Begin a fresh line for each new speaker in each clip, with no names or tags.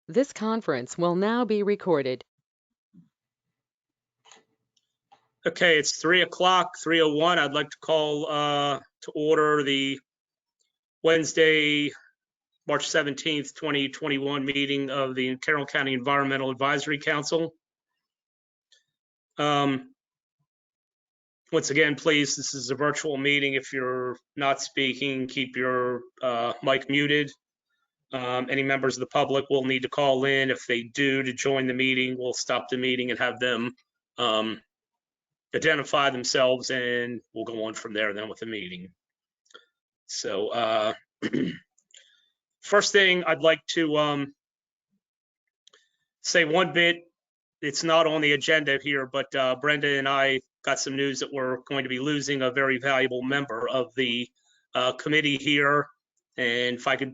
This conference will now be recorded.
Okay, it's 3 o'clock, 3:01. I'd like to call to order the Wednesday, March 17th, 2021 meeting of the Carroll County Environmental Advisory Council. Once again, please, this is a virtual meeting. If you're not speaking, keep your mic muted. Any members of the public will need to call in. If they do to join the meeting, we'll stop the meeting and have them identify themselves, and we'll go on from there then with the meeting. So first thing I'd like to say one bit. It's not on the agenda here, but Brenda and I got some news that we're going to be losing a very valuable member of the committee here. And if I could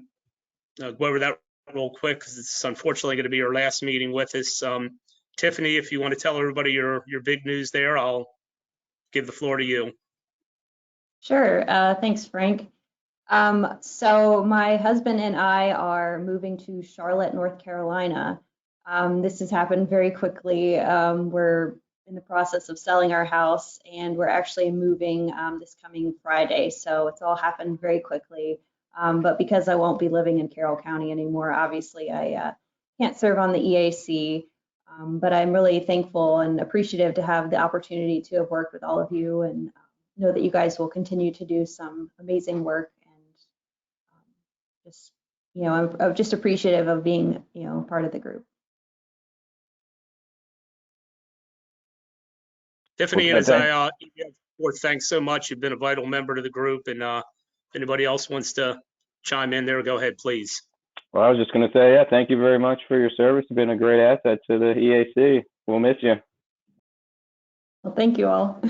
go over that real quick, because it's unfortunately going to be our last meeting with us. Tiffany, if you want to tell everybody your big news there, I'll give the floor to you.
Sure. Thanks, Frank. So my husband and I are moving to Charlotte, North Carolina. This has happened very quickly. We're in the process of selling our house, and we're actually moving this coming Friday. So it's all happened very quickly. But because I won't be living in Carroll County anymore, obviously I can't serve on the EAC. But I'm really thankful and appreciative to have the opportunity to have worked with all of you, and know that you guys will continue to do some amazing work. And just, I'm just appreciative of being, part of the group.
Tiffany, and as I thanks so much. You've been a vital member to the group, and if anybody else wants to chime in there, go ahead, please.
Well, I was just going to say, thank you very much for your service. You've been a great asset to the EAC. We'll miss you.
Well, thank you all.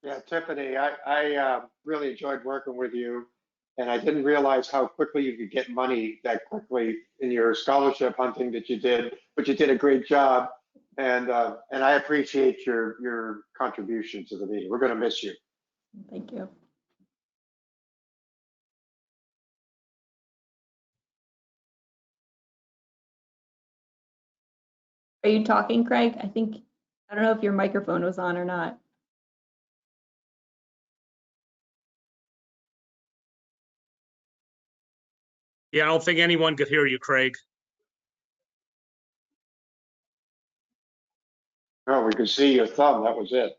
Yeah, Tiffany, I really enjoyed working with you, and I didn't realize how quickly you could get money that quickly in your scholarship hunting that you did, but you did a great job, and I appreciate your contribution to the meeting. We're going to miss you.
Thank you. Are you talking, Craig? I don't know if your microphone was on or not.
Yeah, I don't think anyone could hear you, Craig.
Oh, we could see your thumb. That was it.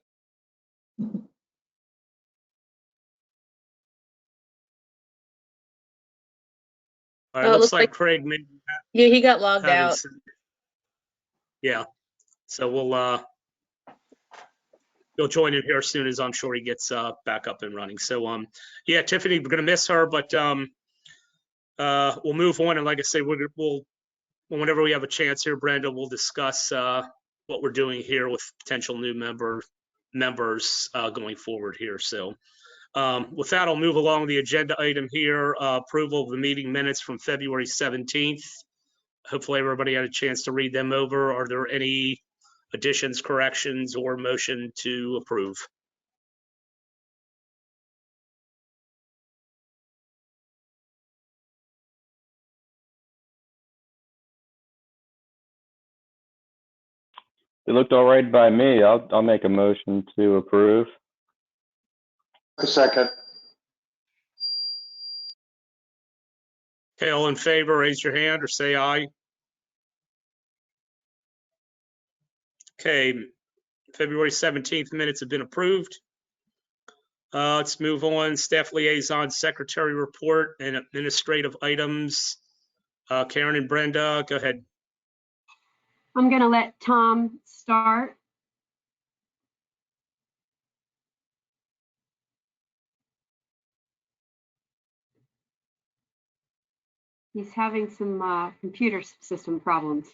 All right, looks like Craig maybe.
Yeah, he got logged out.
Yeah, so he'll join in here as soon as I'm sure he gets back up and running. So yeah, Tiffany, we're gonna miss her, but we'll move on. And like I say, we'll whenever we have a chance here, Brenda, we'll discuss what we're doing here with potential new members going forward here. So with that, I'll move along the agenda item here, approval of the meeting minutes from February 17th. Hopefully everybody had a chance to read them over. Are there any additions, corrections, or motion to approve?
It looked all right by me. I'll make a motion to approve.
A second.
Okay, all in favor, raise your hand or say aye. Okay, February 17th minutes have been approved. Let's move on. Staff liaison, secretary report, and administrative items. Karen and Brenda, go ahead.
I'm going to let Tom start. He's having some computer system problems.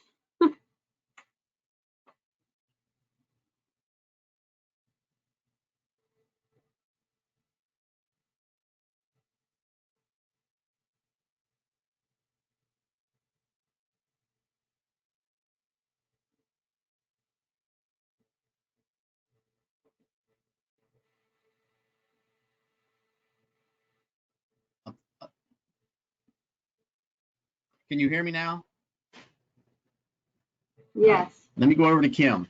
Can you hear me now?
Yes.
Let me go over to Kim.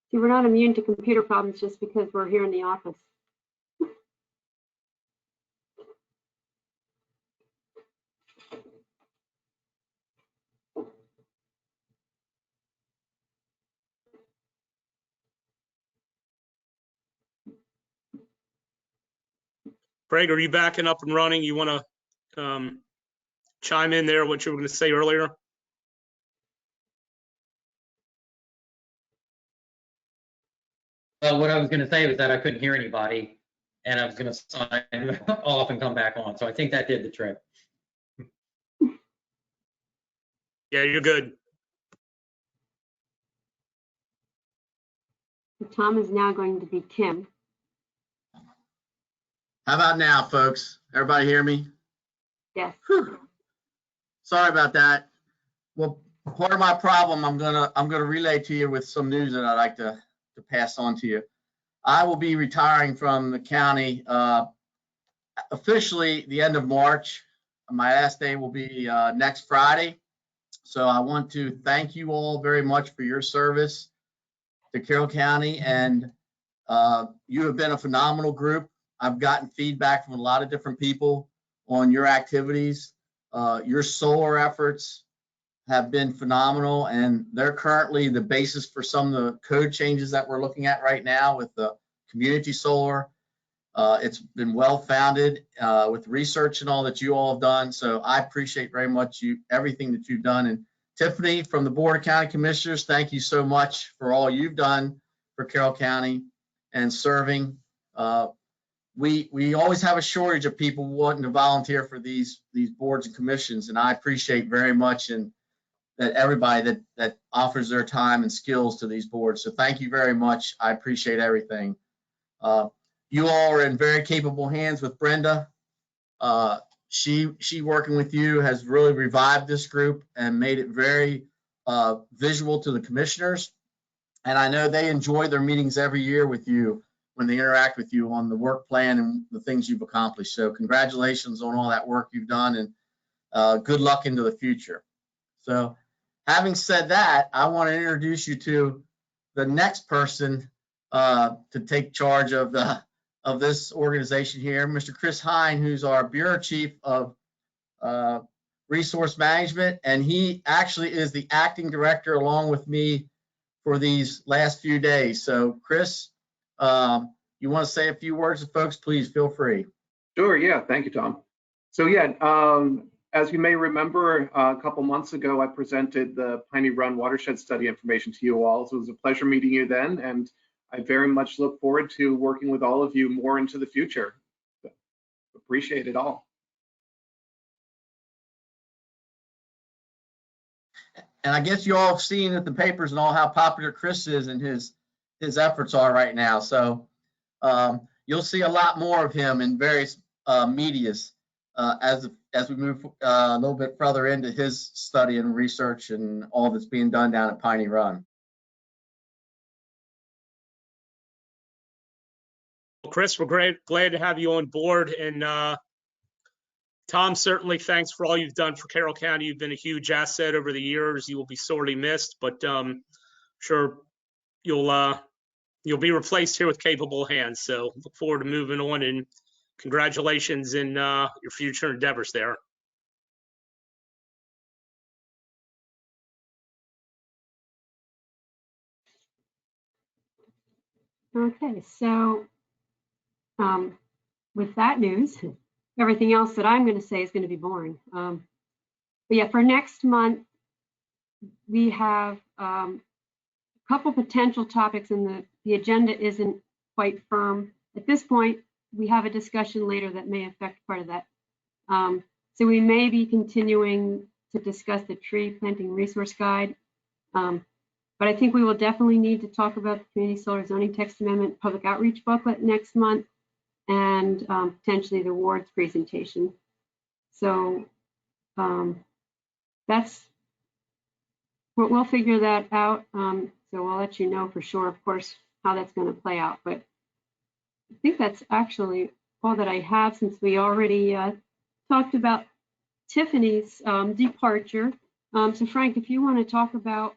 See, we're not immune to computer problems just because we're here in the office.
Greg, are you backing up and running? You want to chime in there, what you were going to say earlier?
Well, what I was going to say was that I couldn't hear anybody, and I was going to sign off and come back on. So I think that did the trick.
Yeah, you're good.
Tom is now going to be Kim.
How about now, folks? Everybody hear me?
Yes.
Whew. Sorry about that. Well, part of my problem, I'm gonna relay to you with some news that I'd like to pass on to you. I will be retiring from the county officially the end of March. My last day will be next Friday. So I want to thank you all very much for your service to Carroll County, and you have been a phenomenal group. I've gotten feedback from a lot of different people on your activities. Your solar efforts have been phenomenal, and they're currently the basis for some of the code changes that we're looking at right now with the community solar. It's been well founded with research and all that you all have done. So I appreciate very much everything that you've done. And Tiffany from the Board of County Commissioners, thank you so much for all you've done for Carroll County and serving. We always have a shortage of people wanting to volunteer for these boards and commissions, and I appreciate very much and that everybody that offers their time and skills to these boards. So thank you very much. I appreciate everything. You all are in very capable hands with Brenda. She working with you has really revived this group and made it very visual to the commissioners. And I know they enjoy their meetings every year with you when they interact with you on the work plan and the things you've accomplished. So congratulations on all that work you've done, and good luck into the future. So having said that, I want to introduce you to the next person to take charge of this organization here, Mr. Chris Hine, who's our Bureau Chief of Resource Management, and he actually is the acting director along with me for these last few days. So Chris, you want to say a few words to folks, please feel free.
Sure, yeah, thank you, Tom. So yeah, as you may remember, a couple months ago, I presented the Piney Run Watershed Study information to you all. So it was a pleasure meeting you then, and I very much look forward to working with all of you more into the future. Appreciate it all.
And I guess you all have seen at the papers and all how popular Chris is and his efforts are right now. So you'll see a lot more of him in various medias as we move a little bit further into his study and research and all that's being done down at Piney Run.
Well, Chris, we're glad to have you on board. And Tom, certainly thanks for all you've done for Carroll County. You've been a huge asset over the years. You will be sorely missed, but sure you'll be replaced here with capable hands. So look forward to moving on, and congratulations in your future endeavors there.
Okay, so with that news, everything else that I'm going to say is going to be boring. But yeah, for next month, we have a couple potential topics, and the agenda isn't quite firm. At this point, we have a discussion later that may affect part of that. So we may be continuing to discuss the tree planting resource guide. But But I think we will definitely need to talk about the Community Solar Zoning Text Amendment Public Outreach Booklet next month, and potentially the wards presentation. So we'll figure that out. So I'll let you know for sure, of course, how that's going to play out. But I think that's actually all that I have, since we already talked about Tiffany's departure. So Frank, if you want to talk about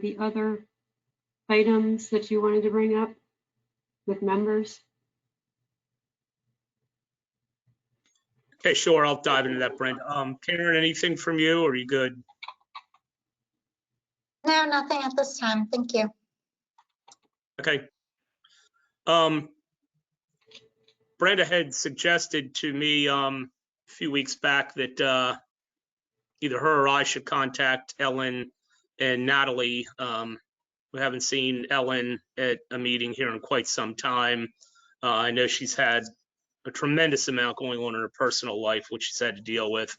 the other items that you wanted to bring up with members.
Okay, sure. I'll dive into that, Brent. Karen, anything from you, or are you good?
No, nothing at this time. Thank you.
Okay. Brenda had suggested to me a few weeks back that either her or I should contact Ellen and Natalie. We haven't seen Ellen at a meeting here in quite some time. I know she's had a tremendous amount going on in her personal life, which she's had to deal with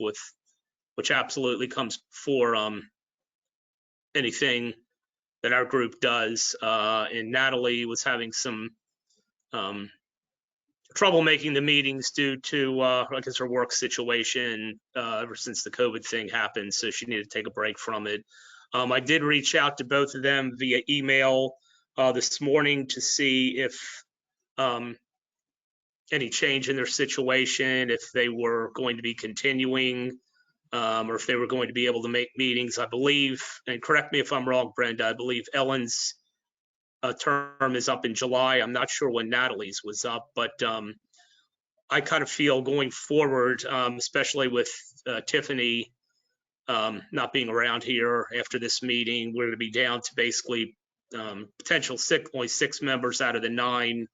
which absolutely comes before anything that our group does. And Natalie was having some trouble making the meetings due to, I guess, her work situation ever since the COVID thing happened. So she needed to take a break from it. I did reach out to both of them via email this morning to see if any change in their situation, if they were going to be continuing, or if they were going to be able to make meetings. I believe, and correct me if I'm wrong, Brenda, I believe Ellen's term is up in July. I'm not sure when Natalie's was up, but I kind of feel going forward, especially with Tiffany not being around here after this meeting, we're going to be down to basically potential only 6 members out of the 9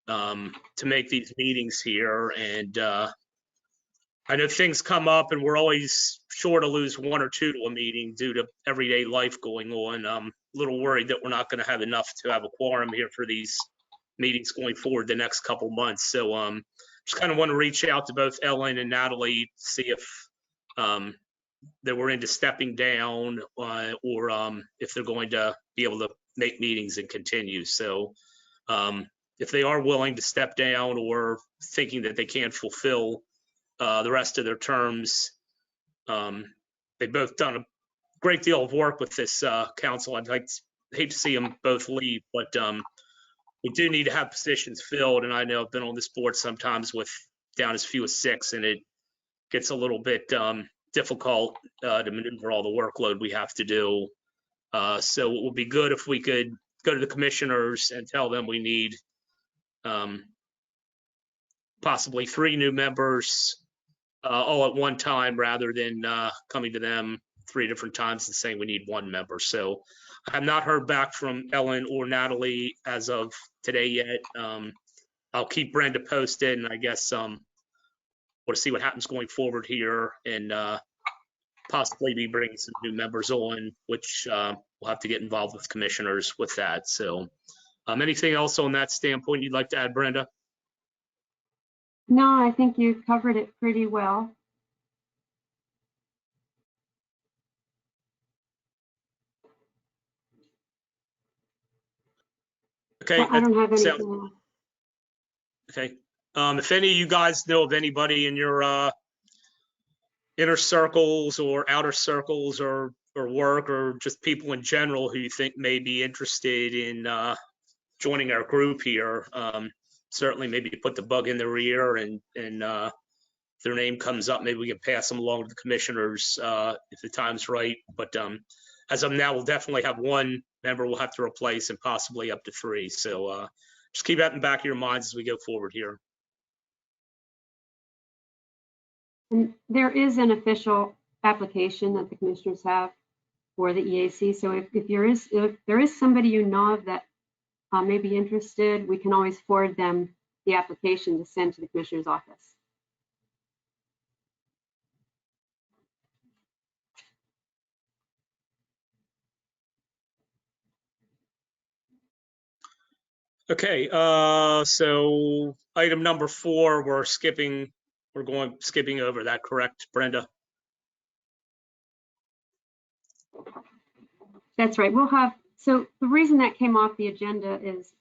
to make these meetings here. And I know things come up and we're always sure to lose 1 or 2 to a meeting due to everyday life going on. I'm a little worried that we're not going to have enough to have a quorum here for these meetings going forward the next couple months. So just kind of want to reach out to both Ellen and Natalie, see if they were into stepping down or if they're going to be able to make meetings and continue. So if they are willing to step down or thinking that they can't fulfill the rest of their terms, they've both done a great deal of work with this council. Hate to see them both leave, but we do need to have positions filled. And I know I've been on this board sometimes with down as few as 6, and it gets a little bit difficult to maneuver all the workload we have to do. So it would be good if we could go to the commissioners and tell them we need possibly 3 new members all at one time, rather than coming to them 3 different times and saying we need 1 member. So I have not heard back from Ellen or Natalie as of today yet. I'll keep Brenda posted, and I guess we'll see what happens going forward here, and possibly be bringing some new members on, which we'll have to get involved with commissioners with that. So anything else on that standpoint you'd like to add, Brenda?
No, I think you covered it pretty well.
Okay.
I don't have anything else.
Okay. If any of you guys know of anybody in your inner circles or outer circles or work, or just people in general who you think may be interested in joining our group here, certainly maybe put the bug in their ear, and if their name comes up, maybe we can pass them along to the commissioners if the time's right. But as of now, we'll definitely have 1 member we'll have to replace, and possibly up to 3. So just keep that in the back of your minds as we go forward here.
And there is an official application that the commissioners have for the EAC. So if there is somebody you know of that may be interested, we can always forward them the application to send to the commissioner's office.
Okay, so item number 4, we're skipping over that, correct, Brenda?
That's right. We'll have, so the reason that came off the agenda is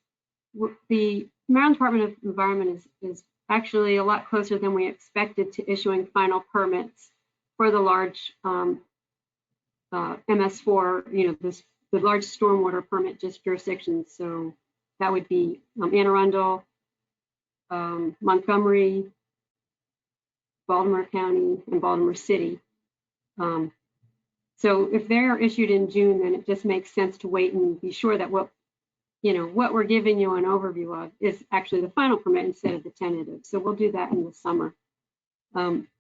the Maryland Department of Environment is actually a lot closer than we expected to issuing final permits for the large MS4, the large stormwater permit just jurisdictions. So that would be Anne Arundel, Montgomery, Baltimore County, and Baltimore City. So if they're issued in June, then it just makes sense to wait and be sure that what we're giving you an overview of is actually the final permit instead of the tentative. So we'll do that in the summer.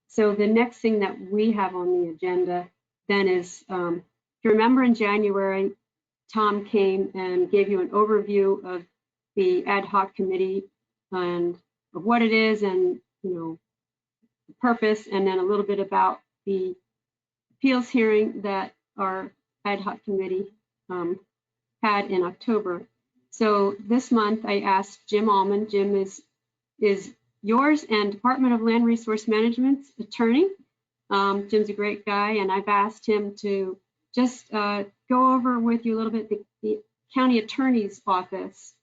So the next thing that we have on the agenda then is, if you remember in January, Tom came and gave you an overview of the ad hoc committee and of what it is and, the purpose, and then a little bit about the appeals hearing that our ad hoc committee had in October. So this month I asked Jim Allman. Jim is yours and Department of Land Resource Management's attorney. Jim's a great guy, and I've asked him to just go over with you a little bit the county attorney's office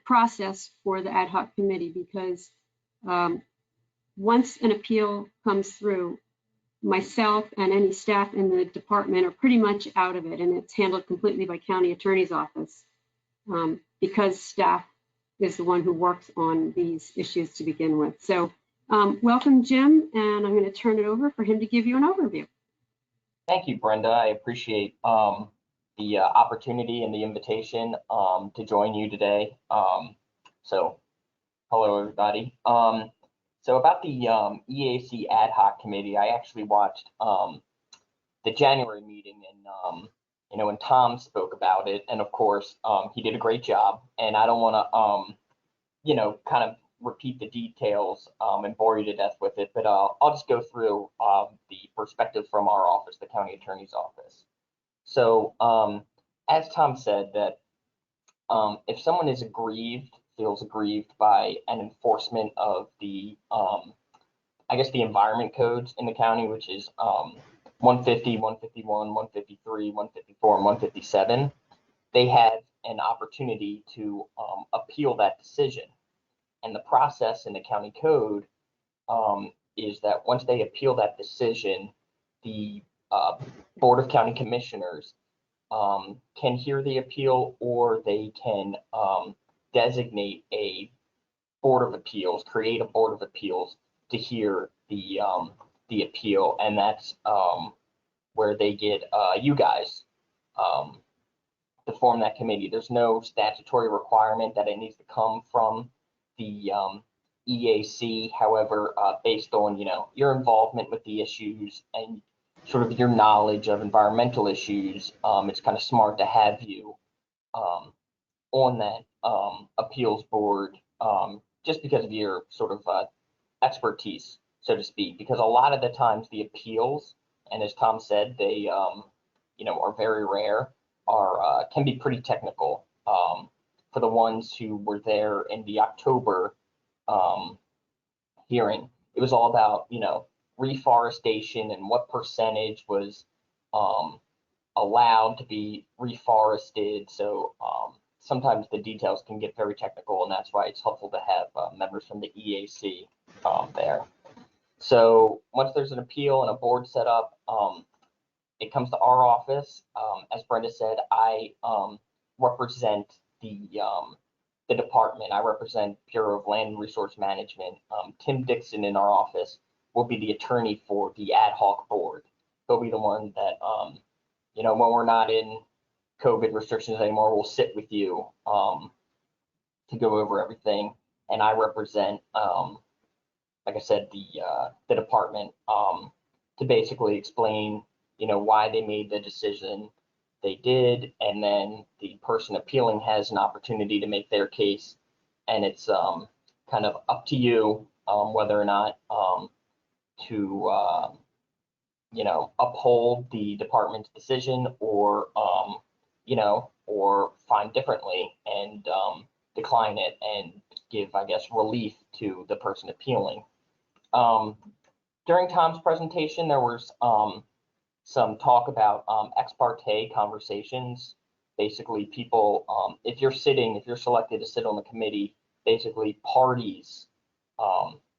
process for the ad hoc committee, because once an appeal comes through, myself and any staff in the department are pretty much out of it, and it's handled completely by county attorney's office because staff is the one who works on these issues to begin with. So welcome, Jim, and I'm going to turn it over for him to give you an overview.
Thank you, Brenda. I appreciate the opportunity and the invitation to join you today. So hello, everybody. So about the EAC ad hoc committee, I actually watched the January meeting, and when Tom spoke about it, and of course he did a great job. And I don't want to, kind of repeat the details and bore you to death with it, but I'll just go through the perspective from our office, the county attorney's office. So as Tom said, that if someone is feels aggrieved by an enforcement of the, I guess the environment codes in the county, which is 150, 151, 153, 154, and 157, they have an opportunity to appeal that decision. And the process in the county code is that once they appeal that decision, the Board of County Commissioners can hear the appeal, or they can designate a Board of Appeals, create a Board of Appeals to hear the appeal, and that's where they get you guys to form that committee. There's no statutory requirement that it needs to come from the EAC. However, based on your involvement with the issues and sort of your knowledge of environmental issues, it's kind of smart to have you on that appeals board, just because of your sort of expertise, so to speak. Because a lot of the times the appeals, and as Tom said, they are very rare, can be pretty technical. For the ones who were there in the October hearing, it was all about reforestation and what percentage was allowed to be reforested. So sometimes the details can get very technical, and that's why it's helpful to have members from the EAC there. So once there's an appeal and a board set up, it comes to our office. As Brenda said, I represent the department. I represent Bureau of Land and Resource Management. Tim Dixon in our office will be the attorney for the ad hoc board. He'll be the one that, when we're not in COVID restrictions anymore, will sit with you to go over everything. And I represent, like I said, the department to basically explain, why they made the decision they did, and then the person appealing has an opportunity to make their case, and it's kind of up to you whether or not to uphold the department's decision, or or find differently and decline it and give, I guess, relief to the person appealing. During Tom's presentation, there was some talk about ex parte conversations. Basically, people, if you're selected to sit on the committee, basically parties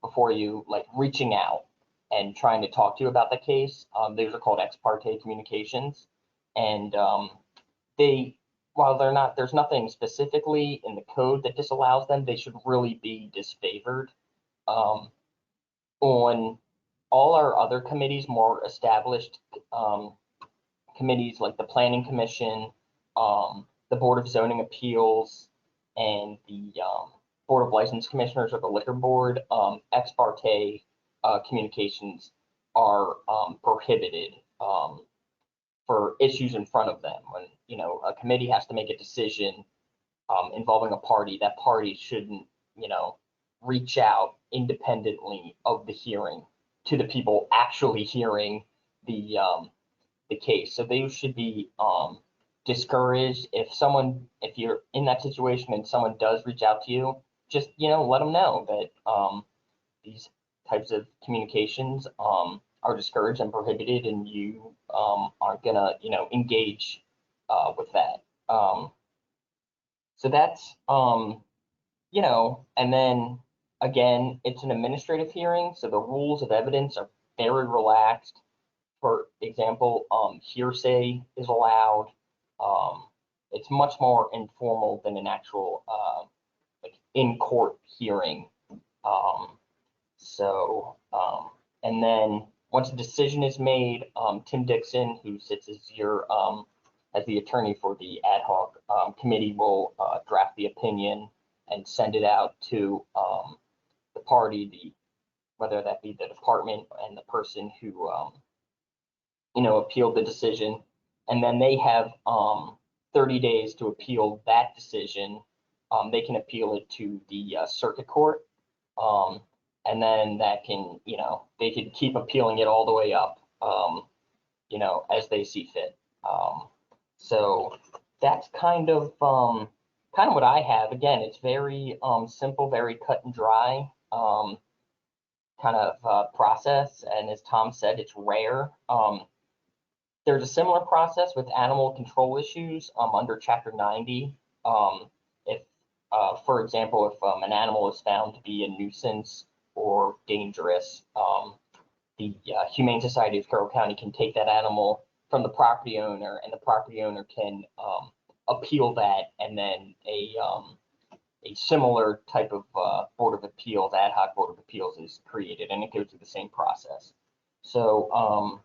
before you, like reaching out and trying to talk to you about the case. Those are called ex parte communications. And while there's nothing specifically in the code that disallows them, they should really be disfavored. On all our other committees, more established committees like the Planning Commission, the Board of Zoning Appeals, and the Board of License Commissioners or the Liquor Board, ex parte communications are prohibited for issues in front of them. When a committee has to make a decision involving a party, that party shouldn't reach out independently of the hearing to the people actually hearing the case. So they should be discouraged. If you're in that situation and someone does reach out to you, just let them know that these types of communications are discouraged and prohibited, and you aren't gonna engage with that. So that's and then again, it's an administrative hearing, so the rules of evidence are very relaxed. For example, hearsay is allowed. It's much more informal than an actual like in-court hearing. And then once a decision is made, Tim Dixon, who sits as the attorney for the ad hoc committee, will draft the opinion and send it out to the party, whether that be the department and the person who appealed the decision, and then they have 30 days to appeal that decision. They can appeal it to the circuit court, and then that can they can keep appealing it all the way up as they see fit. So that's kind of what I have. Again, it's very simple, very cut and dry kind of process, and as Tom said, it's rare. There's a similar process with animal control issues under Chapter 90. If, for example, if an animal is found to be a nuisance or dangerous, the Humane Society of Carroll County can take that animal from the property owner, and the property owner can appeal that, and then a similar type of Board of Appeals, ad hoc Board of Appeals, is created, and it goes through the same process. So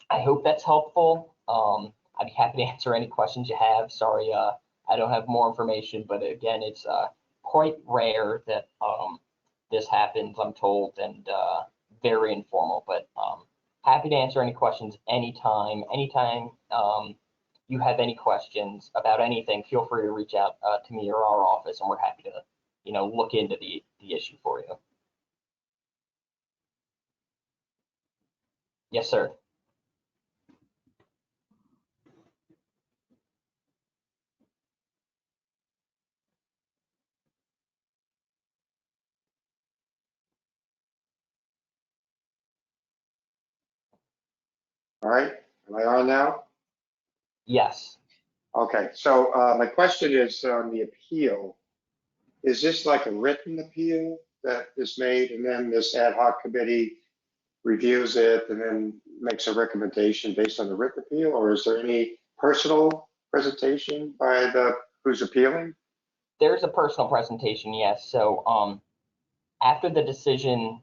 I hope that's helpful. I'd be happy to answer any questions you have. Sorry, I don't have more information, but again, it's quite rare that this happens, I'm told, and very informal, but happy to answer any questions anytime. Anytime you have any questions about anything, feel free to reach out to me or our office, and we're happy to look into the issue for you. Yes, sir.
All right, am I on now?
Yes.
Okay, so my question is on the appeal. Is this like a written appeal that is made and then this ad hoc committee reviews it and then makes a recommendation based on the written appeal? Or is there any personal presentation by the who's appealing?
There's a personal presentation, yes. So after the decision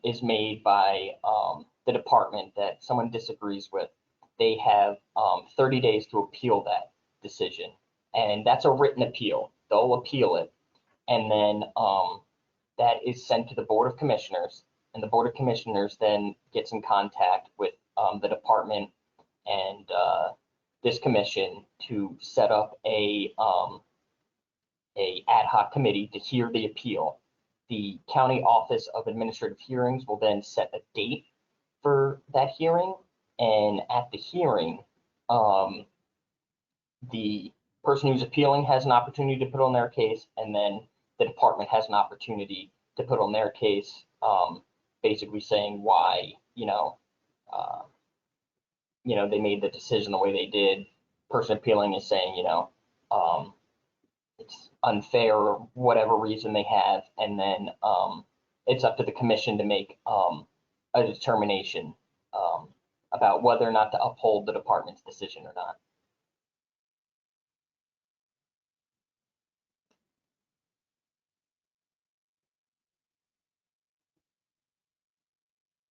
is made by the department that someone disagrees with, they have 30 days to appeal that decision. And that's a written appeal. They'll appeal it. And then that is sent to the Board of Commissioners. And the Board of Commissioners then gets in contact with the department and this commission to set up a ad hoc committee to hear the appeal. The County Office of Administrative Hearings will then set a date for that hearing, and at the hearing, the person who's appealing has an opportunity to put on their case, and then the department has an opportunity to put on their case, basically saying why, you know, they made the decision the way they did. Person appealing is saying, you know, it's unfair or whatever reason they have, and then it's up to the commission to make a determination about whether or not to uphold the department's decision or not.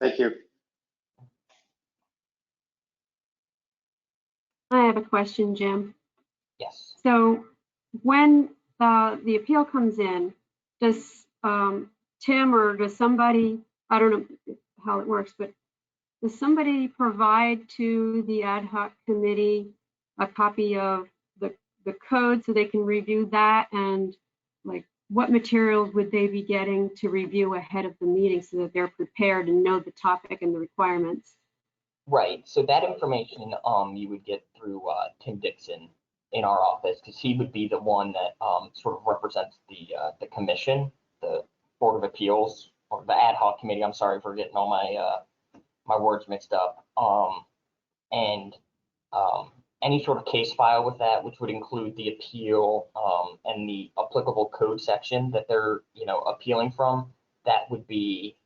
Thank you.
I have a question, Jim.
Yes.
So when the appeal comes in, does Tim or does somebody, I don't know how it works, but does somebody provide to the ad hoc committee a copy of the code so they can review that? And like, what materials would they be getting to review ahead of the meeting so that they're prepared and know the topic and the requirements?
Right. So that information you would get through Tim Dixon in our office, because he would be the one that sort of represents the commission, the Board of Appeals, or the ad hoc committee. I'm sorry for getting all my words mixed up. And any sort of case file with that, which would include the appeal and the applicable code section that they're, you know, appealing from, that would be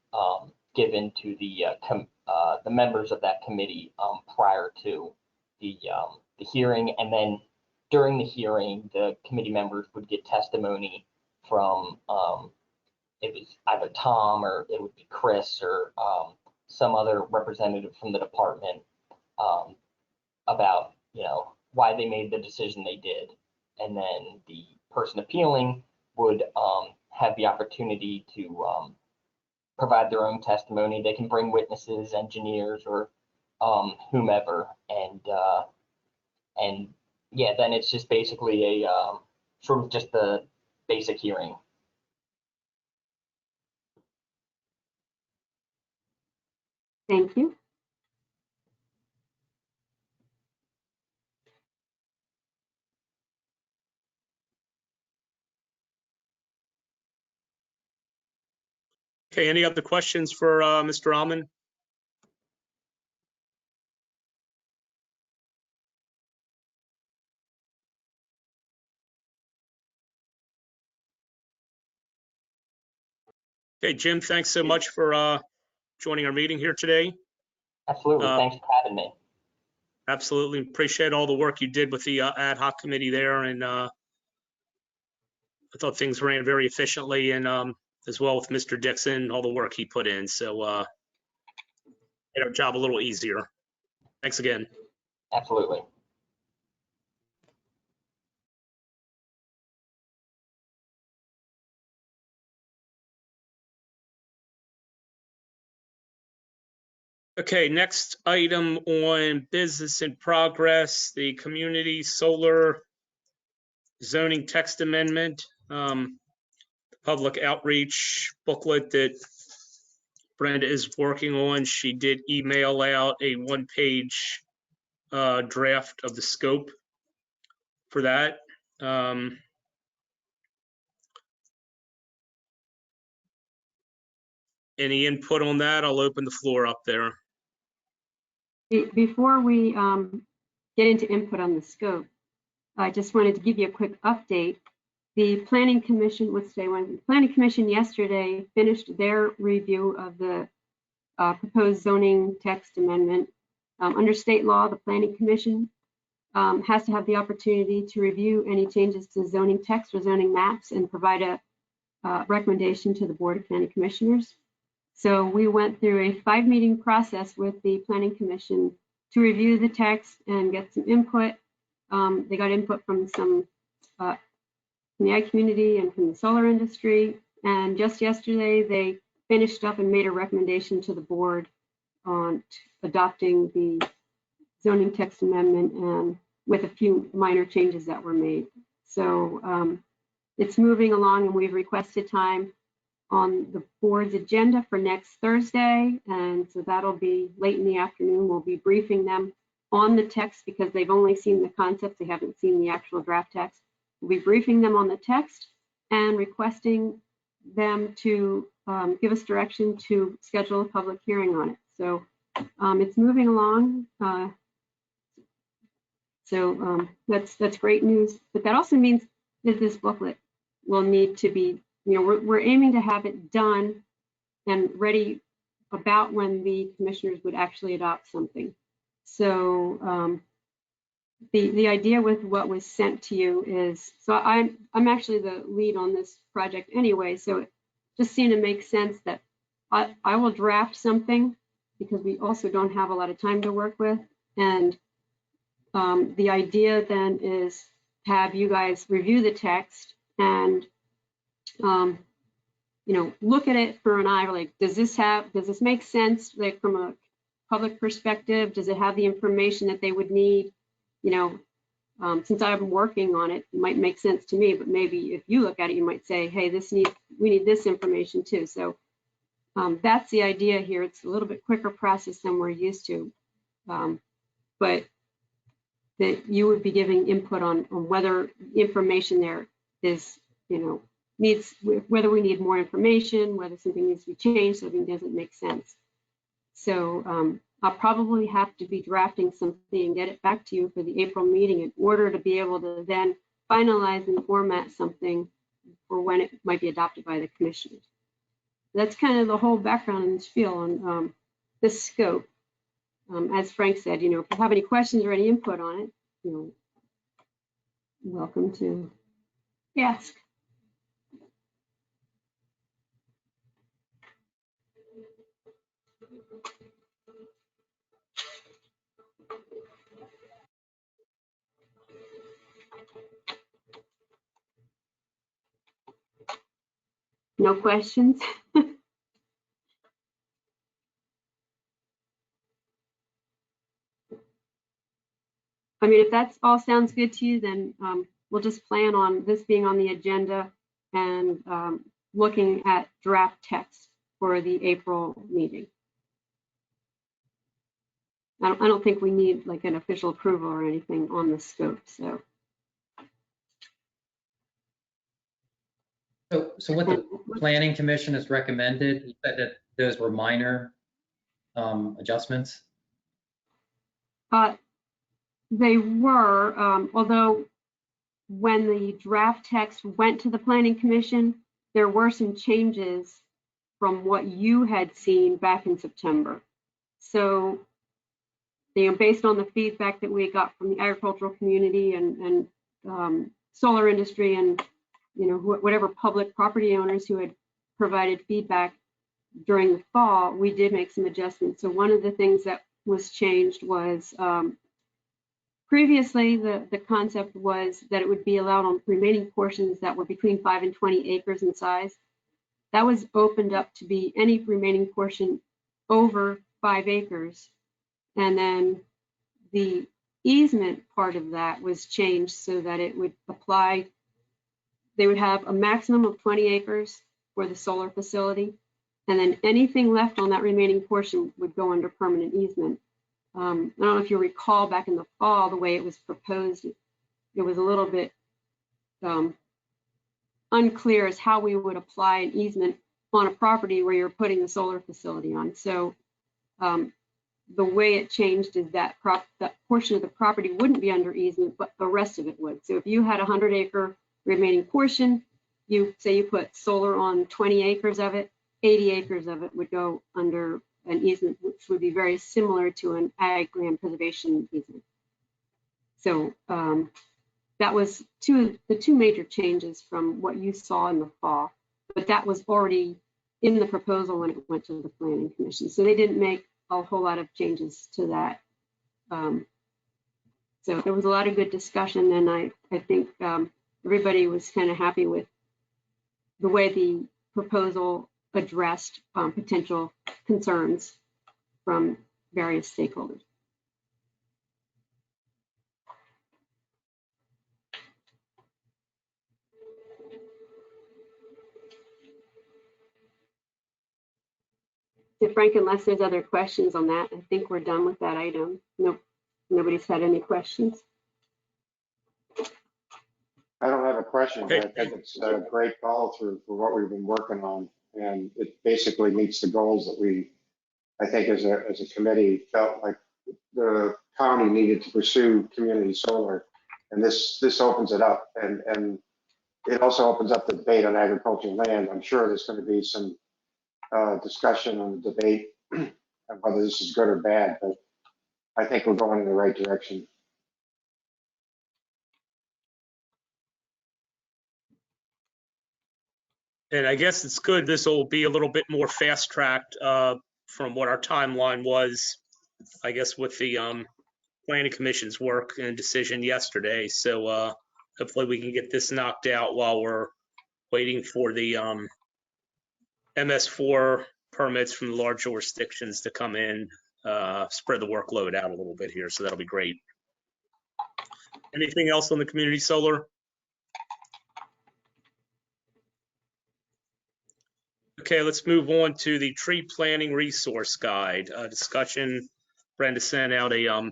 given to the members of that committee prior to the hearing. And then during the hearing, the committee members would get testimony from it was either Tom or it would be Chris or some other representative from the department about, you know, why they made the decision they did. And then the person appealing would have the opportunity to provide their own testimony. They can bring witnesses, engineers, or whomever. And yeah, then it's just basically a sort of just the basic hearing.
Thank you.
Okay, any other questions for Mr. Alman? Okay, Jim, thanks so much for joining our meeting here today.
Absolutely. Thanks for having me.
Absolutely. Appreciate all the work you did with the ad hoc committee there. And I thought things ran very efficiently, and as well with Mr. Dixon, all the work he put in. So made our job a little easier. Thanks again.
Absolutely.
Okay, next item on business in progress, the community solar zoning text amendment, public outreach booklet that Brenda is working on. She did email out a one-page draft of the scope for that. Any input on that? I'll open the floor up there.
Before we get into input on the scope, I just wanted to give you a quick update. The Planning Commission, the Planning Commission yesterday finished their review of the proposed zoning text amendment. Under state law, the Planning Commission has to have the opportunity to review any changes to zoning text or zoning maps and provide a recommendation to the Board of County Commissioners. So we went through a 5-meeting process with the Planning Commission to review the text and get some input. They got input from some from the ag community and from the solar industry. And just yesterday, they finished up and made a recommendation to the board on adopting the zoning text amendment and with a few minor changes that were made. So it's moving along, and we've requested time on the board's agenda for next Thursday. And so that'll be late in the afternoon. We'll be briefing them on the text because they've only seen the concepts. They haven't seen the actual draft text. We'll be briefing them on the text and requesting them to give us direction to schedule a public hearing on it. So it's moving along. So that's great news. But that also means that this booklet will need to be, we're aiming to have it done and ready about when the commissioners would actually adopt something. So the idea with what was sent to you is, so I'm actually the lead on this project anyway, so it just seemed to make sense that I will draft something because we also don't have a lot of time to work with. And the idea then is to have you guys review the text and look at it for an eye, like, does this make sense, like from a public perspective? Does it have the information that they would need? Since I'm working on it, it might make sense to me, but maybe if you look at it, you might say, hey, we need this information too. So that's the idea here. It's a little bit quicker process than we're used to, but that you would be giving input on whether information there is, whether we need more information, whether something needs to be changed, something doesn't make sense. So I'll probably have to be drafting something and get it back to you for the April meeting in order to be able to then finalize and format something for when it might be adopted by the commissioners. That's kind of the whole background and spiel on this scope. As Frank said, if you have any questions or any input on it, welcome to ask. No questions? I mean, if that's all sounds good to you, then we'll just plan on this being on the agenda and looking at draft text for the April meeting. I don't think we need like an official approval or anything on the scope. So
what the Planning Commission has recommended, you said that those were minor adjustments?
They were, although when the draft text went to the Planning Commission, there were some changes from what you had seen back in September. So, based on the feedback that we got from the agricultural community and solar industry and whatever public property owners who had provided feedback during the fall, we did make some adjustments. So one of the things that was changed was previously the concept was that it would be allowed on remaining portions that were between 5 and 20 acres in size. That was opened up to be any remaining portion over 5 acres. And then the easement part of that was changed so that it would apply. They would have a maximum of 20 acres for the solar facility, and then anything left on that remaining portion would go under permanent easement. I don't know if you recall back in the fall, the way it was proposed, it was a little bit unclear as how we would apply an easement on a property where you're putting the solar facility on. So the way it changed is that portion of the property wouldn't be under easement, but the rest of it would. So if you had a 100-acre remaining portion, you put solar on 20 acres of it, 80 acres of it would go under an easement, which would be very similar to an ag land preservation easement. So that was the two major changes from what you saw in the fall, but that was already in the proposal when it went to the Planning Commission. So they didn't make a whole lot of changes to that. So there was a lot of good discussion, and I think everybody was kind of happy with the way the proposal addressed potential concerns from various stakeholders. So Frank, unless there's other questions on that, I think we're done with that item. Nope, nobody's had any questions.
I don't have a question, but I think it's a great follow through for what we've been working on. And it basically meets the goals that we, I think as a committee, felt like the county needed to pursue community solar. And this opens it up, and it also opens up the debate on agricultural land. I'm sure there's going to be some discussion on the debate of whether this is good or bad, but I think we're going in the right direction.
And I guess it's good. This will be a little bit more fast tracked from what our timeline was, I guess, with the planning commission's work and decision yesterday. So hopefully we can get this knocked out while we're waiting for the MS4 permits from the large jurisdictions to come in, spread the workload out a little bit here. So that'll be great. Anything else on the community solar? Okay, let's move on to the tree planting resource guide discussion. Brenda sent out a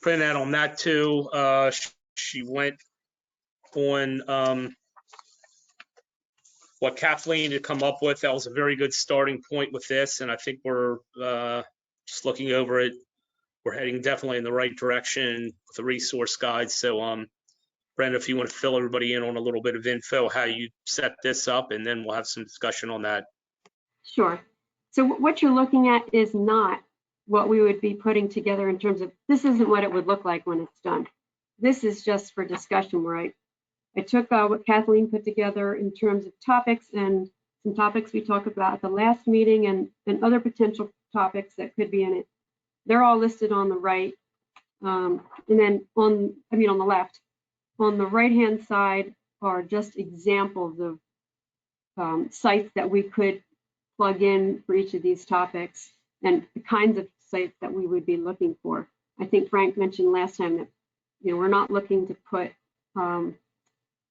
printout on that too. She went on what Kathleen had come up with. That was a very good starting point with this, and I think we're just looking over it. We're heading definitely in the right direction with the resource guide. So Brenda, if you want to fill everybody in on a little bit of info, how you set this up, and then we'll have some discussion on that.
Sure. So what you're looking at is not what we would be putting together in terms of, this isn't what it would look like when it's done. This is just for discussion, where I took what Kathleen put together in terms of topics and some topics we talked about at the last meeting and other potential topics that could be in it. They're all listed on the right. And then on the left. On the right-hand side are just examples of sites that we could plug in for each of these topics and the kinds of sites that we would be looking for. I think Frank mentioned last time that, we're not looking to put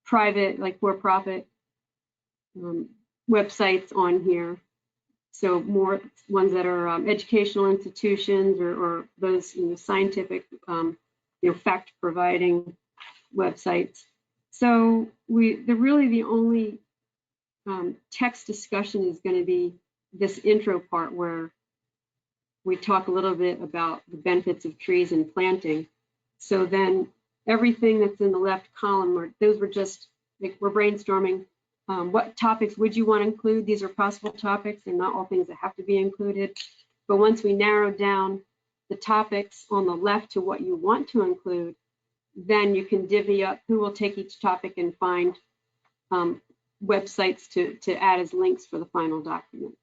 private, like for-profit websites on here. So more ones that are educational institutions or those scientific, fact-providing websites. So really the only text discussion is going to be this intro part where we talk a little bit about the benefits of trees and planting. So then everything that's in the left column, those were just, like, we're brainstorming what topics would you want to include. These are possible topics. They're not all things that have to be included. But once we narrow down the topics on the left to what you want to include, then you can divvy up who will take each topic and find websites to add as links for the final document.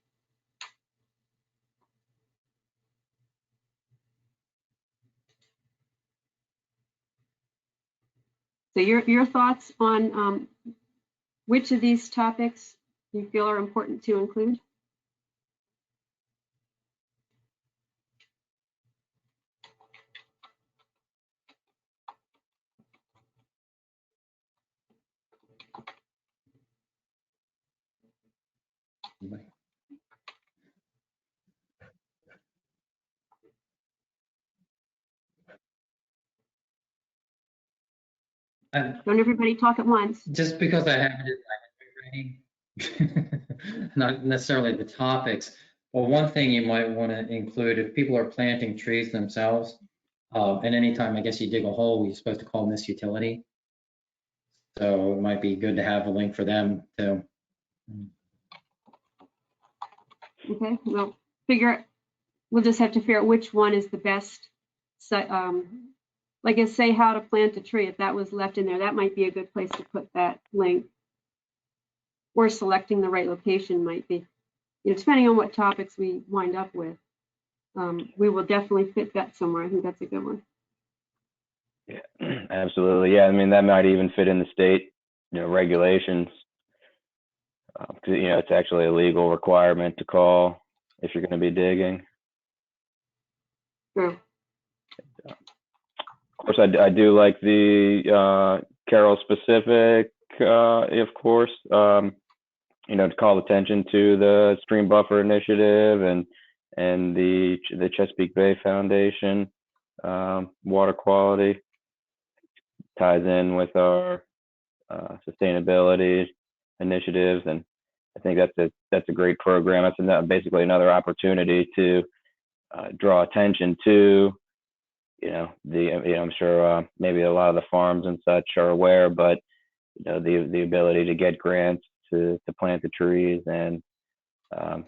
So your thoughts on which of these topics you feel are important to include? Don't everybody talk at once.
Just because I have it, not necessarily the topics. Well, one thing you might want to include, if people are planting trees themselves, and anytime I guess you dig a hole, you're supposed to call this utility. So it might be good to have a link for them too.
Okay, we'll just have to figure out which one is the best. Like I say, how to plant a tree, if that was left in there, that might be a good place to put that link. Or selecting the right location might be, depending on what topics we wind up with. We will definitely fit that somewhere. I think that's a good one.
Yeah, absolutely. Yeah, I mean, that might even fit in the state, regulations. It's actually a legal requirement to call if you're going to be digging.
True.
Of course, I do like the Carroll specific, of course, to call attention to the Stream Buffer Initiative and the Chesapeake Bay Foundation water quality. Ties in with our sustainability initiatives, and I think that's a great program. That's basically another opportunity to draw attention to I'm sure maybe a lot of the farms and such are aware, but the ability to get grants to plant the trees, and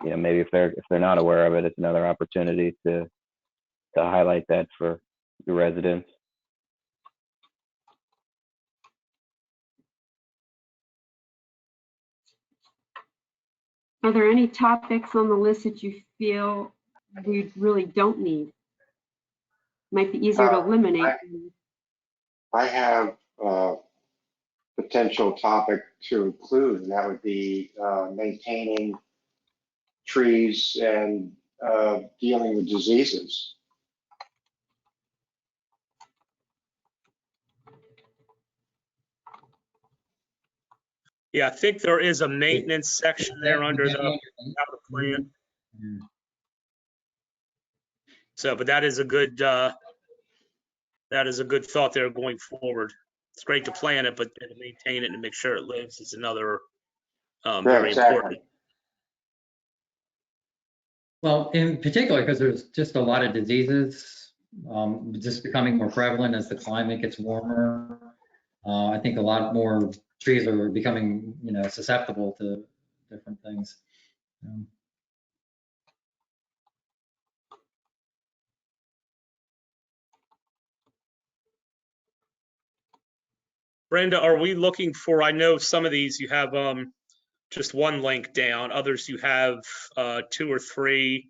maybe if they're not aware of it, it's another opportunity to highlight that for the residents.
Are there any topics on the list that you feel we really don't need? Might be easier to eliminate.
I have a potential topic to include, and that would be maintaining trees and dealing with diseases.
Yeah, I think there is a maintenance section there under the how to plant. So, but that is a good thought there going forward. It's great to plant it, but to maintain it and make sure it lives is another very important.
Well, in particular, because there's just a lot of diseases just becoming more prevalent as the climate gets warmer. I think a lot more trees are becoming, susceptible to different things.
Brenda, are we looking for, I know some of these you have just one link down, others you have 2 or 3.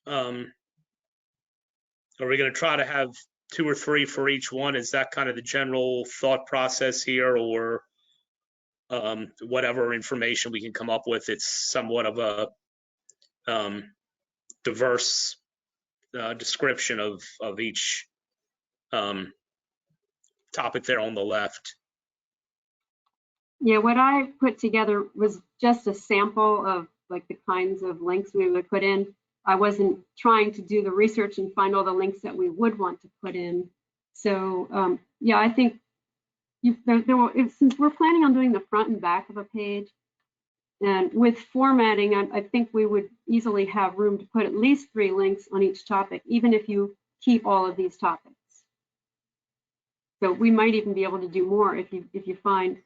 Are we going to try to have 2 or 3 for each one? Is that kind of the general thought process here, or whatever information we can come up with? It's somewhat of a diverse description of each topic there on the left.
Yeah, what I put together was just a sample of like the kinds of links we would put in. I wasn't trying to do the research and find all the links that we would want to put in. So yeah, I think since we're planning on doing the front and back of a page, and with formatting, I think we would easily have room to put at least 3 links on each topic, even if you keep all of these topics. So we might even be able to do more if you find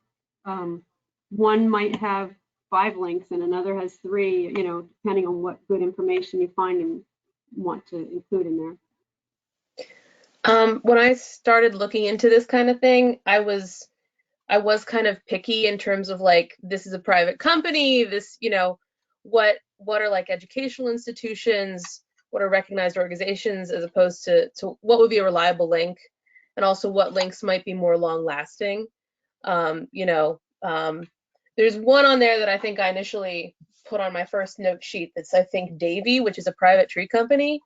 one might have 5 links and another has 3, depending on what good information you find and want to include in there.
When I started looking into this kind of thing, I was kind of picky in terms of like, this is a private company, this, what are like educational institutions, what are recognized organizations, as opposed to what would be a reliable link, and also what links might be more long lasting. There's one on there that I think I initially put on my first note sheet that's, I think, Davey, which is a private tree company.